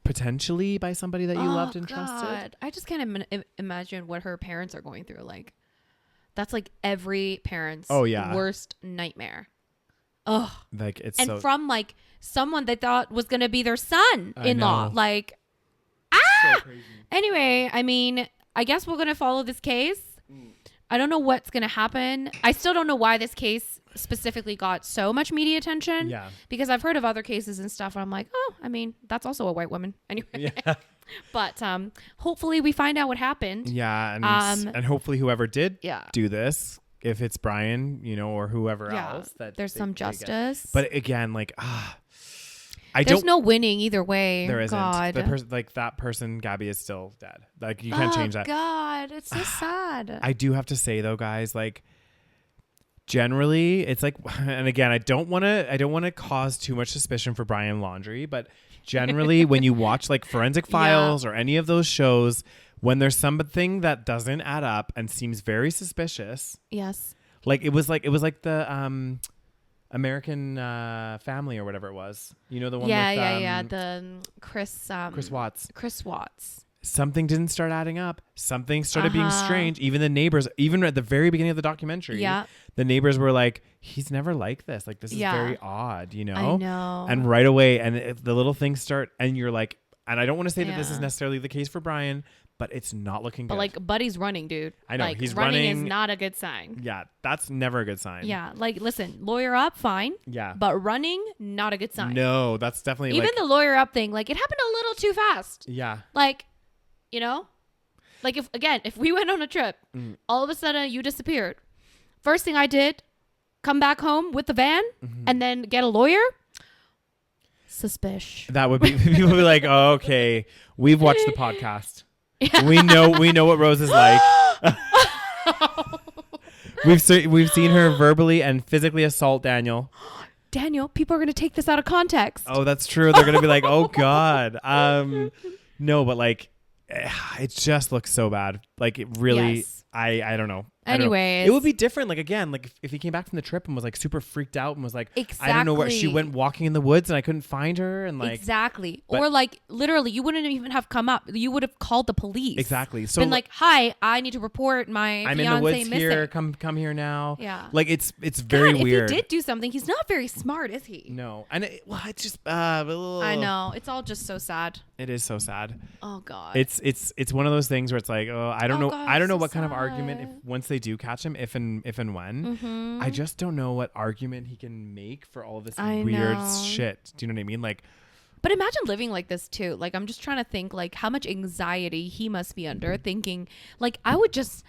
Speaker 1: potentially by somebody that you loved and trusted.
Speaker 2: I just can't imagine what her parents are going through. Like that's like every parent's worst nightmare. Ugh.
Speaker 1: Like it's
Speaker 2: and from like someone they thought was gonna be their son-in-law. Like so crazy. Anyway, I mean, I guess we're gonna follow this case. I don't know what's gonna happen. I still don't know why this case specifically got so much media attention. Yeah. Because I've heard of other cases and stuff. And I'm like, oh, I mean, that's also a white woman. Anyway. Yeah. But hopefully we find out what happened.
Speaker 1: Yeah. And hopefully whoever did do this, if it's Brian, you know, or whoever else, that
Speaker 2: there's some justice.
Speaker 1: But again, like,
Speaker 2: there's no winning either way.
Speaker 1: There isn't.
Speaker 2: God.
Speaker 1: That person, Gabby, is still dead. Like you can't change that.
Speaker 2: God, it's so sad.
Speaker 1: I do have to say though, guys, like generally it's like, and again, I don't want to cause too much suspicion for Brian Laundrie, but generally when you watch like Forensic Files or any of those shows, when there's something that doesn't add up and seems very suspicious. Yes. Like it was like the American Family or whatever it was. You know the one with
Speaker 2: the Chris Watts.
Speaker 1: Something didn't start adding up. Something started being strange. Even the neighbors, even at the very beginning of the documentary, the neighbors were like, he's never like this. Like, this is very odd, you know?
Speaker 2: I know.
Speaker 1: And right away, and if the little things start, and you're like, and I don't want to say that this is necessarily the case for Brian, but it's not looking good. But
Speaker 2: like, Buddy's running, dude.
Speaker 1: I know.
Speaker 2: Like,
Speaker 1: he's
Speaker 2: running is not a good sign.
Speaker 1: Yeah, that's never a good sign.
Speaker 2: Yeah. Like, listen, lawyer up, fine. Yeah. But running, not a good sign.
Speaker 1: No, that's definitely
Speaker 2: even the lawyer up thing, like, it happened a little too fast.
Speaker 1: Yeah.
Speaker 2: Like, you know, like if we went on a trip, all of a sudden you disappeared. First thing I did, come back home with the van and then get a lawyer. Suspicious.
Speaker 1: That would be, people would be like, oh, okay, we've watched the podcast. Yeah. We know what Rose is like. We've seen her verbally and physically assault Daniel.
Speaker 2: Daniel, people are going to take this out of context.
Speaker 1: Oh, that's true. They're going to be like, oh God. No, but like, it just looks so bad. Like it really, I don't know.
Speaker 2: Anyways,
Speaker 1: it would be different. Like again, like if he came back from the trip and was like super freaked out and was like, I don't know where she went walking in the woods and I couldn't find her and like
Speaker 2: exactly. Or like literally, you wouldn't even have come up. You would have called the police.
Speaker 1: Exactly. So
Speaker 2: been like, hi, I need to report my
Speaker 1: I'm
Speaker 2: fiance
Speaker 1: in the woods
Speaker 2: missing.
Speaker 1: here. Come here now.
Speaker 2: Yeah.
Speaker 1: Like it's very weird.
Speaker 2: If he did do something, he's not very smart, is he?
Speaker 1: No. And it's just
Speaker 2: I know. It's all just so sad.
Speaker 1: It is so sad.
Speaker 2: Oh God.
Speaker 1: It's one of those things where it's like, I don't know.
Speaker 2: God,
Speaker 1: I don't know
Speaker 2: so
Speaker 1: what kind of
Speaker 2: sad.
Speaker 1: argument if once they do catch him, if and when.
Speaker 2: Mm-hmm.
Speaker 1: I just don't know what argument he can make for all this
Speaker 2: I
Speaker 1: weird
Speaker 2: know.
Speaker 1: shit. Do you know what I mean? Like,
Speaker 2: but imagine living like this too. Like I'm just trying to think like how much anxiety he must be under thinking like I would just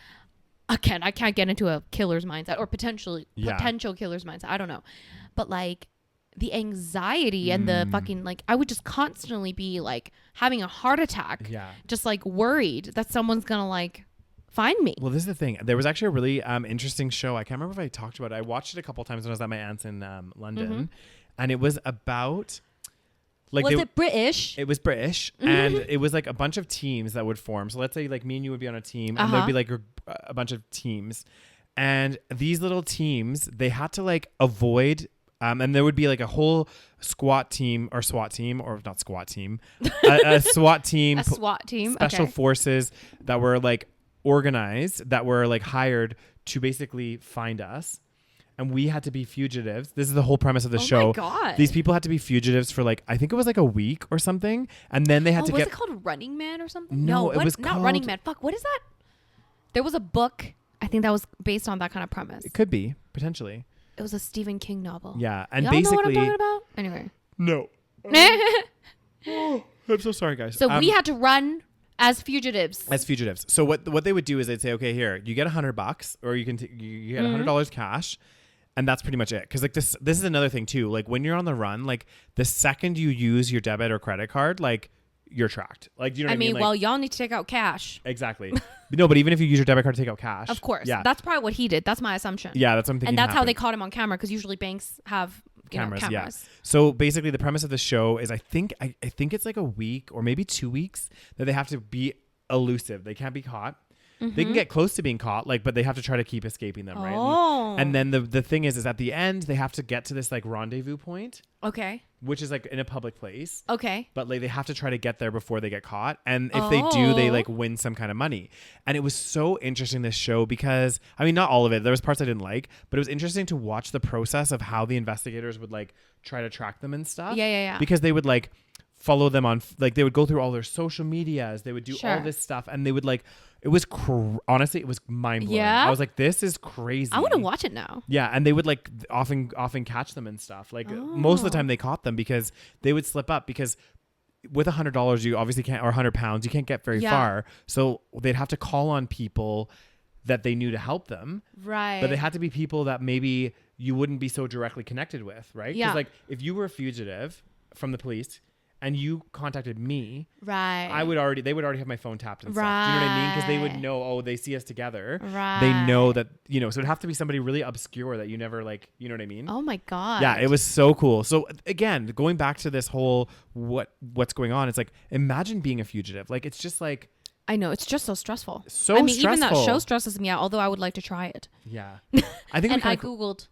Speaker 2: I can't get into a killer's mindset or potential killer's mindset. I don't know. But like the anxiety and the fucking like I would just constantly be like having a heart attack.
Speaker 1: Yeah.
Speaker 2: Just like worried that someone's gonna like find me.
Speaker 1: Well, this is the thing. There was actually a really interesting show. I can't remember if I talked about it. I watched it a couple times when I was at my aunt's in London, and it was about like
Speaker 2: was it British?
Speaker 1: It was British, and it was like a bunch of teams that would form. So let's say like me and you would be on a team, and there'd be like a bunch of teams, and these little teams they had to like avoid. And there would be like a whole SWAT team, a SWAT team, a SWAT team, special forces that were like organized, that were like hired to basically find us. And we had to be fugitives. This is the whole premise of the show.
Speaker 2: Oh my God.
Speaker 1: These people had to be fugitives for like, I think it was like a week or something. And then they had to
Speaker 2: was it called Running Man or something?
Speaker 1: No, it was
Speaker 2: not
Speaker 1: called...
Speaker 2: Running Man. Fuck, what is that? There was a book, I think that was based on that kind of premise.
Speaker 1: It could be, potentially.
Speaker 2: It was a Stephen King novel.
Speaker 1: Yeah. And
Speaker 2: Y'all
Speaker 1: basically...
Speaker 2: know what I'm talking about? Anyway.
Speaker 1: No. I'm so sorry, guys.
Speaker 2: So we had to run as fugitives.
Speaker 1: So what they would do is they'd say, okay, here, you get $100 or you can you get $100 cash. And that's pretty much it. Because like this is another thing too. Like when you're on the run, like the second you use your debit or credit card, like you're tracked. Like, do you know what I mean?
Speaker 2: Like, well, y'all need to take out cash.
Speaker 1: Exactly. No, but even if you use your debit card to take out cash.
Speaker 2: Of course.
Speaker 1: Yeah.
Speaker 2: That's probably what he did. That's my assumption.
Speaker 1: Yeah, that's what I'm thinking.
Speaker 2: And that's how they caught him on camera because usually banks have cameras.
Speaker 1: Yeah. So basically the premise of the show is I think it's like a week or maybe 2 weeks that they have to be elusive. They can't be caught. They can get close to being caught, like, but they have to try to keep escaping them, right? And then the thing is at the end they have to get to this like rendezvous point.
Speaker 2: Okay.
Speaker 1: Which is like in a public place.
Speaker 2: Okay.
Speaker 1: But like they have to try to get there before they get caught. And if they do, they like win some kind of money. And it was so interesting, this show, because I mean, not all of it. There was parts I didn't like, but it was interesting to watch the process of how the investigators would like try to track them and stuff.
Speaker 2: Yeah.
Speaker 1: Because they would like follow them on, like they would go through all their social medias. They would do all this stuff, and they would like, it was honestly, it was mind blowing.
Speaker 2: Yeah.
Speaker 1: I was like, this is crazy.
Speaker 2: I want to watch it now.
Speaker 1: Yeah, and they would like often catch them and stuff. Like most of the time they caught them because they would slip up, because with $100 you obviously can't, or £100 you can't get very far. So they'd have to call on people that they knew to help them.
Speaker 2: Right.
Speaker 1: But they had to be people that maybe you wouldn't be so directly connected with, right?
Speaker 2: Yeah.
Speaker 1: Because like if you were a fugitive from the police and you contacted me,
Speaker 2: right,
Speaker 1: they would already have my phone tapped and stuff. Do you know what I mean? Because they would know, oh, they see us together.
Speaker 2: Right.
Speaker 1: They know that, you know, so it'd have to be somebody really obscure that you never like, you know what I mean?
Speaker 2: Oh my God.
Speaker 1: Yeah, it was so cool. So again, going back to this whole what's going on, it's like, imagine being a fugitive. Like, it's just like,
Speaker 2: I know, it's just so stressful.
Speaker 1: stressful.
Speaker 2: Even that show stresses me out, although I would like to try it.
Speaker 1: Yeah. I think
Speaker 2: and I Googled,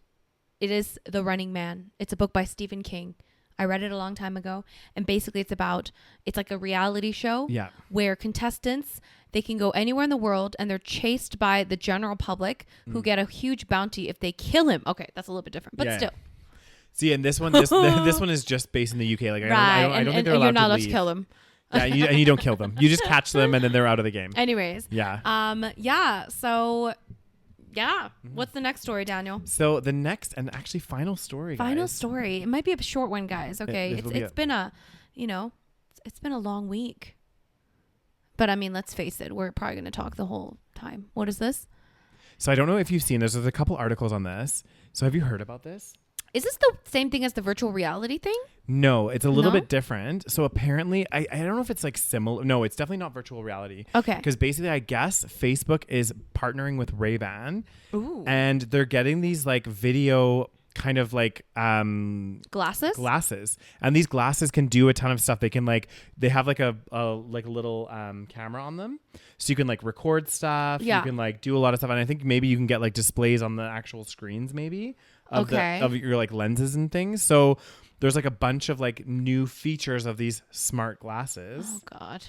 Speaker 2: it is The Running Man. It's a book by Stephen King. I read it a long time ago, and basically it's like a reality show where contestants, they can go anywhere in the world and they're chased by the general public who get a huge bounty if they kill him. Okay, that's a little bit different, but still.
Speaker 1: See, and this one this one is just based in the UK. Like I don't think they're allowed
Speaker 2: you're not
Speaker 1: to
Speaker 2: allowed
Speaker 1: leave.
Speaker 2: To kill them.
Speaker 1: Yeah, and you don't kill them. You just catch them and then they're out of the game.
Speaker 2: Anyways.
Speaker 1: Yeah.
Speaker 2: So yeah. What's the next story, Daniel?
Speaker 1: So the next and actually final story.
Speaker 2: Story. It might be a short one, guys. Okay. It's been a long week. But I mean, let's face it, we're probably going to talk the whole time. What is this?
Speaker 1: So I don't know if you've seen, there's a couple articles on this. So have you heard about this?
Speaker 2: Is this the same thing as the virtual reality thing?
Speaker 1: No, it's a little bit different. So apparently, I don't know if it's like similar. No, it's definitely not virtual reality.
Speaker 2: Okay.
Speaker 1: Because basically, I guess Facebook is partnering with Rayban.
Speaker 2: Ooh.
Speaker 1: And they're getting these like video kind of like
Speaker 2: Glasses.
Speaker 1: And these glasses can do a ton of stuff. They can like, they have like a little camera on them, so you can like record stuff. You can like do a lot of stuff, and I think maybe you can get like displays on the actual screens maybe of your like lenses and things. So there's like a bunch of like new features of these smart glasses.
Speaker 2: Oh God.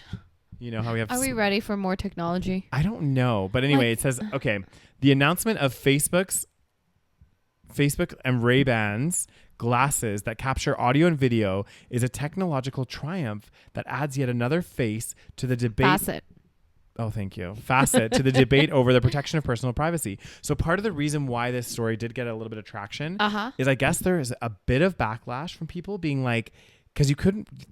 Speaker 1: You know how we have.
Speaker 2: Are we ready for more technology?
Speaker 1: I don't know, but anyway, it says the announcement of Facebook and Ray-Ban's glasses that capture audio and video is a technological triumph that adds yet another face to the debate.
Speaker 2: Facet.
Speaker 1: Oh, thank you. Facet to the debate over the protection of personal privacy. So part of the reason why this story did get a little bit of traction is I guess there is a bit of backlash from people being like, because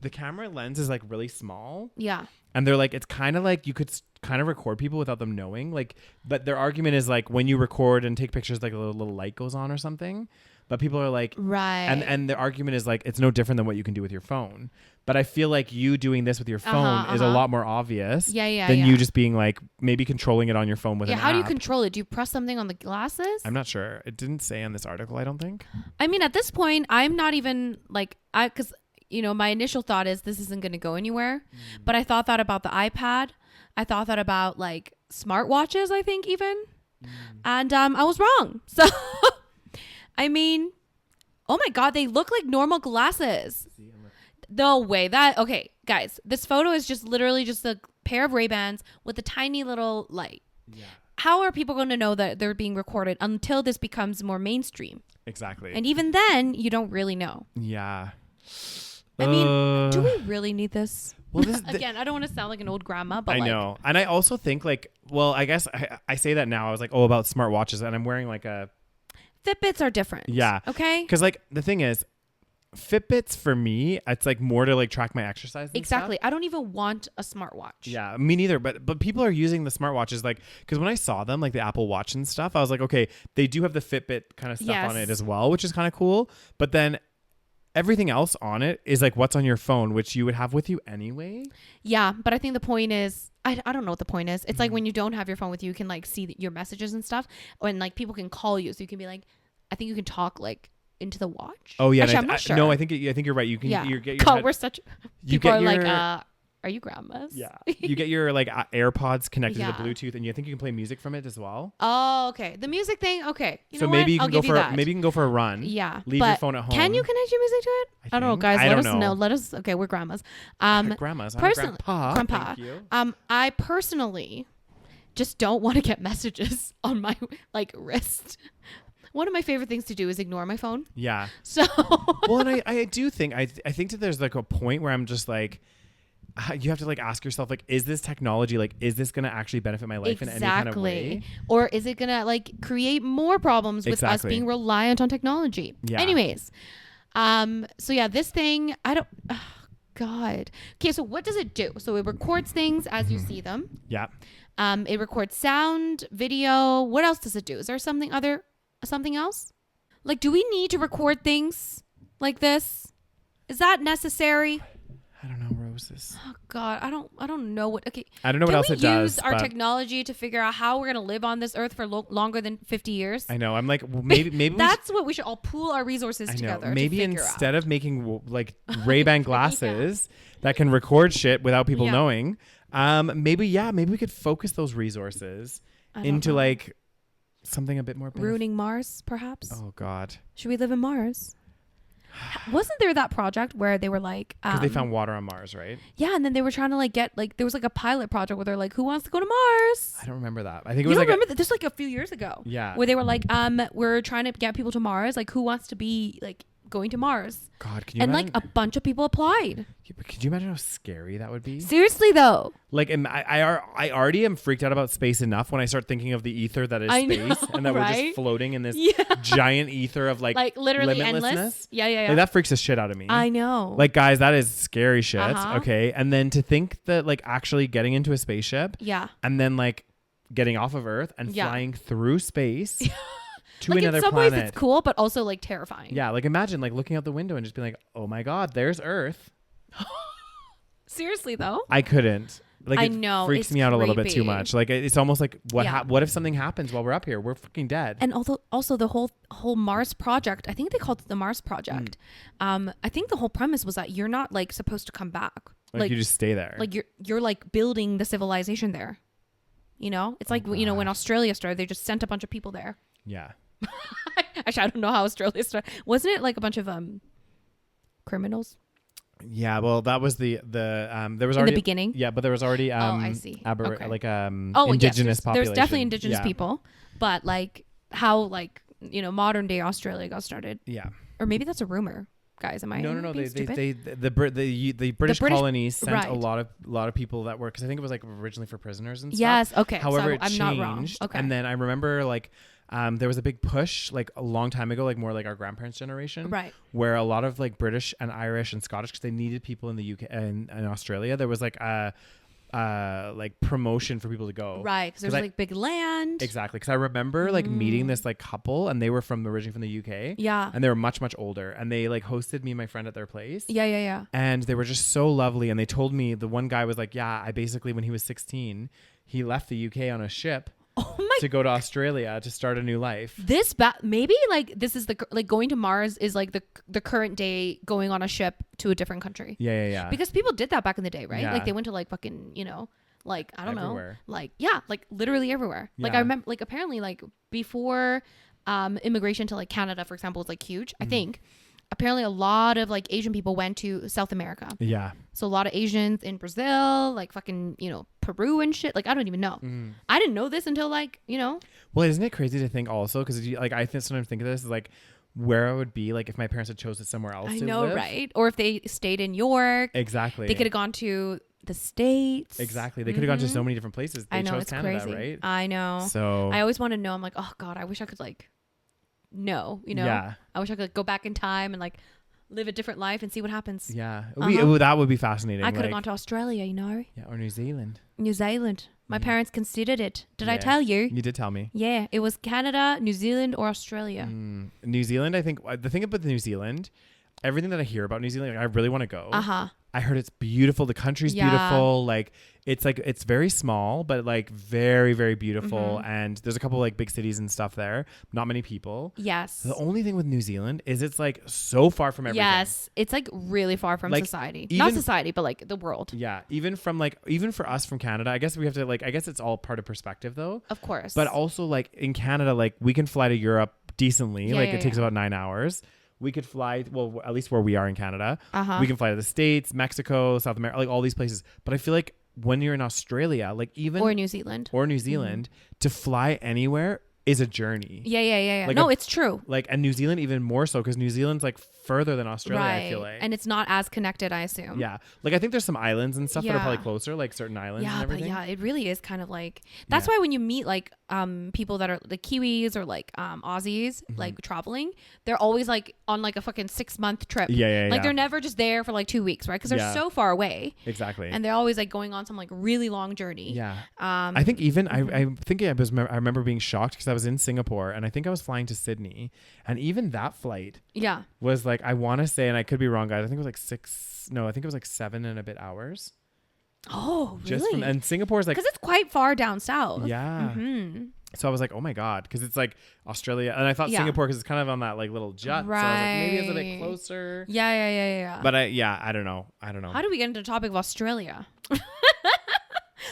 Speaker 1: the camera lens is like really small.
Speaker 2: Yeah.
Speaker 1: And they're like, it's kind of like you could kind of record people without them knowing. Like, but their argument is like when you record and take pictures, like a little light goes on or something. But people are like,
Speaker 2: right.
Speaker 1: And the argument is like, it's no different than what you can do with your phone. But I feel like you doing this with your phone is a lot more obvious than you just being like maybe controlling it on your phone with an app.
Speaker 2: How do you control it? Do you press something on the glasses?
Speaker 1: I'm not sure. It didn't say on this article, I don't think.
Speaker 2: I mean, at this point, I'm not even like, because you know, my initial thought is this isn't going to go anywhere. But I thought that about the iPad. I thought that about like smartwatches, I think even. And I was wrong. So, I mean, oh my God, they look like normal glasses. No way. Okay, guys, this photo is just literally just a pair of Ray-Bans with a tiny little light. Yeah. How are people going to know that they're being recorded until this becomes more mainstream?
Speaker 1: Exactly.
Speaker 2: And even then, you don't really know.
Speaker 1: Yeah.
Speaker 2: I mean, do we really need this?
Speaker 1: Well,
Speaker 2: Again, I don't want to sound like an old grandma, but
Speaker 1: I know. And I also think like, well, I guess I say that now. I was like, about smartwatches, and I'm wearing like a...
Speaker 2: Fitbits are different.
Speaker 1: Yeah.
Speaker 2: Okay?
Speaker 1: Because like the thing is, Fitbits for me, it's like more to like track my exercise and
Speaker 2: exactly.
Speaker 1: stuff.
Speaker 2: I don't even want a smartwatch.
Speaker 1: Yeah, me neither. But people are using the smartwatches like, because when I saw them, like the Apple Watch and stuff, I was like, okay, they do have the Fitbit kind of stuff on it as well, which is kind of cool. But then everything else on it is like what's on your phone, which you would have with you anyway.
Speaker 2: Yeah, but I think the point is, I don't know what the point is. It's like when you don't have your phone with you, you can like see your messages and stuff, and like people can call you, so you can be like, I think you can talk like into the watch.
Speaker 1: Oh yeah,
Speaker 2: actually, I'm not sure.
Speaker 1: No, I think you're right. You can.
Speaker 2: Yeah.
Speaker 1: You get your
Speaker 2: we're such.
Speaker 1: You
Speaker 2: people
Speaker 1: get
Speaker 2: are
Speaker 1: your,
Speaker 2: like, are you grandmas?
Speaker 1: Yeah. You get your like AirPods connected to the Bluetooth, and you think you can play music from it as well.
Speaker 2: Oh, okay. The music thing. Okay.
Speaker 1: So maybe you can go for a run.
Speaker 2: Yeah.
Speaker 1: Leave your phone at home.
Speaker 2: Can you connect your music to it? I don't know, guys. Let us know. Let us. Okay, we're grandmas.
Speaker 1: Grandmas. I'm grandpa. Thank you.
Speaker 2: I personally just don't want to get messages on my like wrist. One of my favorite things to do is ignore my phone.
Speaker 1: Yeah.
Speaker 2: So.
Speaker 1: Well, and I do think I think that there's like a point where I'm just like, you have to like ask yourself, like, is this technology, like, is this going to actually benefit my life in any kind of way?
Speaker 2: Or is it going to like create more problems with us being reliant on technology?
Speaker 1: Yeah.
Speaker 2: Anyways. So yeah, this thing, God. Okay. So what does it do? So it records things as you see them.
Speaker 1: Yeah.
Speaker 2: It records sound, video. What else does it do? Is there something else? Like, do we need to record things like this? Is that necessary?
Speaker 1: I don't know, Roses.
Speaker 2: Oh God, I don't know what. Okay,
Speaker 1: I don't know what else it does.
Speaker 2: Can we use our technology to figure out how we're gonna live on this earth for longer than 50 years?
Speaker 1: I know. I'm like, well, maybe
Speaker 2: that's what we should all pool our resources together.
Speaker 1: Maybe instead of making like Ray-Ban glasses that can record shit without people knowing, maybe we could focus those resources into like something a bit more
Speaker 2: ruining Mars, perhaps.
Speaker 1: Oh God,
Speaker 2: should we live in Mars? Wasn't there that project where they were like,
Speaker 1: because they found water on Mars, right?
Speaker 2: Yeah, and then they were trying to like get like, there was like a pilot project where they're like, who wants to go to Mars?
Speaker 1: I don't remember that. I think it was like
Speaker 2: this like a few years ago.
Speaker 1: Yeah,
Speaker 2: where they were like, we're trying to get people to Mars. Like, who wants to be like going to Mars?
Speaker 1: God, can you
Speaker 2: imagine? Like a bunch of people applied.
Speaker 1: Could you imagine how scary that would be?
Speaker 2: Seriously though.
Speaker 1: Like, I already am freaked out about space enough when I start thinking of the ether that is space, and that we're just floating in this giant ether of like
Speaker 2: literally
Speaker 1: limitlessness.
Speaker 2: Endless. Yeah.
Speaker 1: Like, that freaks the shit out of me.
Speaker 2: I know.
Speaker 1: Like, guys, that is scary shit. Okay, and then to think that like actually getting into a spaceship, and then like getting off of Earth and flying through space. To
Speaker 2: like
Speaker 1: another
Speaker 2: in some
Speaker 1: planet.
Speaker 2: ways it's cool, but also like terrifying.
Speaker 1: Yeah, like imagine like looking out the window and just being like, oh my God, there's Earth.
Speaker 2: Seriously though?
Speaker 1: I couldn't. Like,
Speaker 2: I
Speaker 1: it
Speaker 2: know,
Speaker 1: freaks
Speaker 2: it's
Speaker 1: me out a little bit too
Speaker 2: creepy.
Speaker 1: much. Like, it's almost like
Speaker 2: Yeah.
Speaker 1: what if something happens while we're up here? We're fucking dead.
Speaker 2: And also the whole Mars project, I think they called it the Mars project. I think the whole premise was that you're not like supposed to come back.
Speaker 1: Like, you just stay there.
Speaker 2: Like you're like building the civilization there. You know, it's like, you know, when Australia started, they just sent a bunch of people there.
Speaker 1: Yeah.
Speaker 2: Actually, I don't know how Australia started. Wasn't it like a bunch of criminals?
Speaker 1: Yeah, well, that was there was
Speaker 2: In
Speaker 1: already
Speaker 2: the beginning.
Speaker 1: Yeah, but there was already
Speaker 2: I see. Okay.
Speaker 1: like
Speaker 2: yes,
Speaker 1: indigenous population.
Speaker 2: there's definitely indigenous
Speaker 1: Yeah.
Speaker 2: people, but like how like, you know, modern day Australia got started.
Speaker 1: Yeah.
Speaker 2: Or maybe that's a rumor, guys. Am I
Speaker 1: No.
Speaker 2: being stupid?
Speaker 1: The British colonies sent
Speaker 2: right.
Speaker 1: a lot of people that were, because I think it was like originally for prisoners and stuff.
Speaker 2: Yes. Okay.
Speaker 1: However,
Speaker 2: so
Speaker 1: it
Speaker 2: I'm
Speaker 1: changed,
Speaker 2: not wrong. Okay.
Speaker 1: and then I remember like there was a big push like a long time ago, like more like our grandparents' generation,
Speaker 2: Right.
Speaker 1: where a lot of like British and Irish and Scottish, because they needed people in the UK and Australia. There was like a like promotion for people to go.
Speaker 2: Right. Because there's like big land.
Speaker 1: Exactly. Because I remember like meeting this like couple, and they were originally from the UK.
Speaker 2: Yeah.
Speaker 1: And they were much, much older, and they like hosted me and my friend at their place.
Speaker 2: Yeah.
Speaker 1: And they were just so lovely. And they told me, the one guy was like, yeah, I basically, when he was 16, he left the UK on a ship to go to Australia to start a new life.
Speaker 2: Maybe like this is like going to Mars is like the current day going on a ship to a different country.
Speaker 1: Yeah.
Speaker 2: Because people did that back in the day, right?
Speaker 1: Yeah.
Speaker 2: Like they went to like fucking, you know, like I don't
Speaker 1: Everywhere.
Speaker 2: know, like like literally everywhere. Like
Speaker 1: Yeah.
Speaker 2: I remember, like apparently like before immigration to like Canada, for example, was like huge. I think apparently a lot of like Asian people went to South America.
Speaker 1: Yeah.
Speaker 2: So a lot of Asians in Brazil, like fucking, you know, Peru and shit. Like I don't even know. I didn't know this until like, you know.
Speaker 1: Well, isn't it crazy to think also, because like I sometimes think of this as like where I would be like if my parents had chosen somewhere else
Speaker 2: I
Speaker 1: to
Speaker 2: know,
Speaker 1: live.
Speaker 2: right? Or if they stayed in York.
Speaker 1: Exactly.
Speaker 2: They could have gone to the States.
Speaker 1: Exactly. They could have gone to so many different places. They
Speaker 2: I know,
Speaker 1: chose
Speaker 2: it's
Speaker 1: Canada,
Speaker 2: crazy.
Speaker 1: right?
Speaker 2: I know.
Speaker 1: So
Speaker 2: I always want to know. I'm like, oh God, I wish I could like know, you know?
Speaker 1: Yeah.
Speaker 2: I wish I could like, go back in time and like live a different life and see what happens.
Speaker 1: yeah.
Speaker 2: Uh-huh.
Speaker 1: That would be fascinating.
Speaker 2: I could have
Speaker 1: like,
Speaker 2: gone to Australia, you know?
Speaker 1: yeah, or New Zealand.
Speaker 2: New Zealand. My parents considered it. Did I
Speaker 1: Yeah.
Speaker 2: tell you?
Speaker 1: You did tell me.
Speaker 2: Yeah, it was Canada, New Zealand, or Australia.
Speaker 1: New Zealand, I think the thing about New Zealand, everything that I hear about New Zealand, like, I really want to go. I heard it's beautiful. The country's
Speaker 2: Yeah.
Speaker 1: beautiful. Like it's very small, but like very, very beautiful. And there's a couple like big cities and stuff there. Not many people.
Speaker 2: Yes.
Speaker 1: The only thing with New Zealand is it's like so far from everything.
Speaker 2: Yes, it's like really far from
Speaker 1: Like,
Speaker 2: society.
Speaker 1: even-
Speaker 2: Not society, but like the world.
Speaker 1: Yeah. Even for us from Canada, I guess we have to like, I guess it's all part of perspective though.
Speaker 2: Of course.
Speaker 1: But also like in Canada, like we can fly to Europe decently.
Speaker 2: Yeah,
Speaker 1: like
Speaker 2: yeah,
Speaker 1: it takes
Speaker 2: yeah.
Speaker 1: about 9 hours. We could fly, well, at least where we are in Canada.
Speaker 2: Uh-huh.
Speaker 1: We can fly to the States, Mexico, South America, like all these places. But I feel like when you're in Australia, like even
Speaker 2: or New Zealand.
Speaker 1: or New Zealand, to fly anywhere is a journey.
Speaker 2: Yeah.
Speaker 1: Like
Speaker 2: No, it's true.
Speaker 1: Like, and New Zealand even more so, because New Zealand's like further than Australia, I feel like.
Speaker 2: And it's not as connected, I assume.
Speaker 1: Yeah. Like I think there's some islands and stuff that are
Speaker 2: Yeah.
Speaker 1: probably closer, like certain islands and
Speaker 2: Yeah, but
Speaker 1: everything.
Speaker 2: yeah, it really is kind of like that's
Speaker 1: Yeah.
Speaker 2: why when you meet like people that are the Kiwis or like Aussies like traveling, they're always like on like a fucking 6-month trip.
Speaker 1: Yeah.
Speaker 2: Like they're never just there for like 2 weeks, right? Because they're
Speaker 1: Yeah.
Speaker 2: so far away,
Speaker 1: Exactly.
Speaker 2: and they're always like going on some like really long journey.
Speaker 1: Yeah.
Speaker 2: Um,
Speaker 1: I think even I remember being shocked because I was in Singapore and I think I was flying to Sydney, and even that flight
Speaker 2: yeah.
Speaker 1: was like, I want to say, and I could be wrong, guys, I think it was like 7 and a bit hours.
Speaker 2: Oh, really?
Speaker 1: Just from, and Singapore's like,
Speaker 2: Because it's quite far down south.
Speaker 1: yeah.
Speaker 2: Mm-hmm.
Speaker 1: So I was like, oh my God, because it's like Australia, and I thought
Speaker 2: Yeah.
Speaker 1: Singapore because it's kind of on that like little jut. So I was like, maybe it's a bit
Speaker 2: Right.
Speaker 1: closer.
Speaker 2: Yeah.
Speaker 1: But I don't know.
Speaker 2: How do we get into the topic of Australia?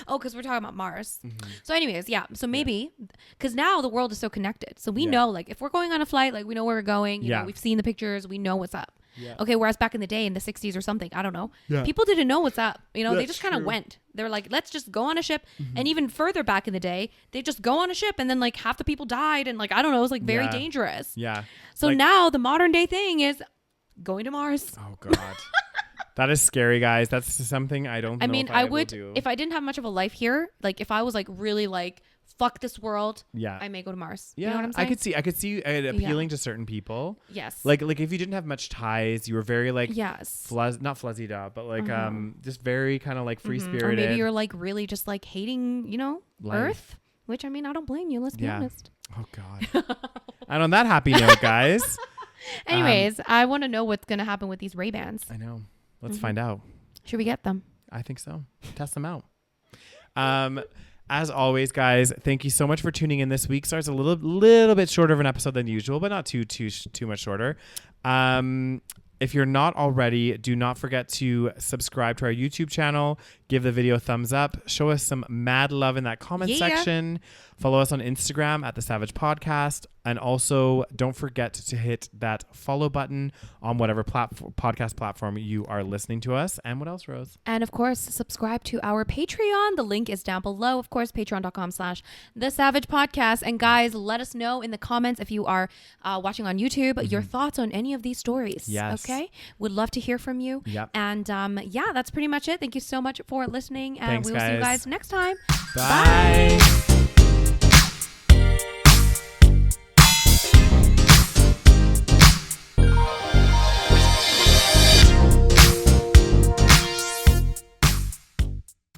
Speaker 2: Oh, because we're talking about Mars.
Speaker 1: Mm-hmm.
Speaker 2: So anyways, yeah. So maybe, because now the world is so connected. So we
Speaker 1: Yeah.
Speaker 2: know, like, if we're going on a flight, like, we know where we're going. You
Speaker 1: Yeah.
Speaker 2: know, we've seen the pictures. We know what's up.
Speaker 1: Yeah.
Speaker 2: Okay, whereas back in the day, in the 60s or something, I don't know.
Speaker 1: Yeah.
Speaker 2: People didn't know what's up. You know, they
Speaker 1: That's
Speaker 2: just kind of
Speaker 1: true.
Speaker 2: went. They were like, let's just go on a ship. And even further back in the day, they just go on a ship and then, like, half the people died. And, like, I don't know, it was, like, very
Speaker 1: Yeah.
Speaker 2: dangerous.
Speaker 1: Yeah.
Speaker 2: So
Speaker 1: Like-
Speaker 2: now the modern day thing is going to Mars.
Speaker 1: Oh God. That is scary, guys. That's something I don't
Speaker 2: I
Speaker 1: know
Speaker 2: mean,
Speaker 1: if
Speaker 2: I
Speaker 1: will
Speaker 2: would,
Speaker 1: do.
Speaker 2: if I didn't have much of a life here, like if I was like really like, fuck this world,
Speaker 1: Yeah.
Speaker 2: I may go to Mars.
Speaker 1: Yeah,
Speaker 2: You know what I'm saying?
Speaker 1: I could see it appealing to certain people.
Speaker 2: Yes.
Speaker 1: Like if you didn't have much ties, you were very like
Speaker 2: yes.
Speaker 1: not fluzzied up, but like just very kind of like free
Speaker 2: Mhm.
Speaker 1: spirited.
Speaker 2: Or maybe you're like really just like hating, you know,
Speaker 1: Life.
Speaker 2: Earth, which I mean, I don't blame you. Let's be
Speaker 1: Yeah.
Speaker 2: honest.
Speaker 1: Oh God. And on that happy note, guys.
Speaker 2: Anyways, I want to know what's going to happen with these Raybans.
Speaker 1: I know. Let's find out.
Speaker 2: Should we get them?
Speaker 1: I think so. Test them out. As always, guys, thank you so much for tuning in this week. Starts a little bit shorter of an episode than usual, but not too much shorter. If you're not already, do not forget to subscribe to our YouTube channel. Give the video a thumbs up. Show us some mad love in that comment section. Follow us on Instagram at the SaVeg Podcast. And also, don't forget to hit that follow button on whatever podcast platform you are listening to us. And what else, Rose?
Speaker 2: And of course, subscribe to our Patreon. The link is down below. Of course, patreon.com/the SaVeg Podcast. And guys, let us know in the comments if you are watching on YouTube, your thoughts on any of these stories.
Speaker 1: Yes.
Speaker 2: Okay. Would love to hear from you.
Speaker 1: Yep.
Speaker 2: And yeah, that's pretty much it. Thank you so much for listening. And
Speaker 1: Thanks,
Speaker 2: we will see you
Speaker 1: guys.
Speaker 2: guys next time.
Speaker 1: Bye.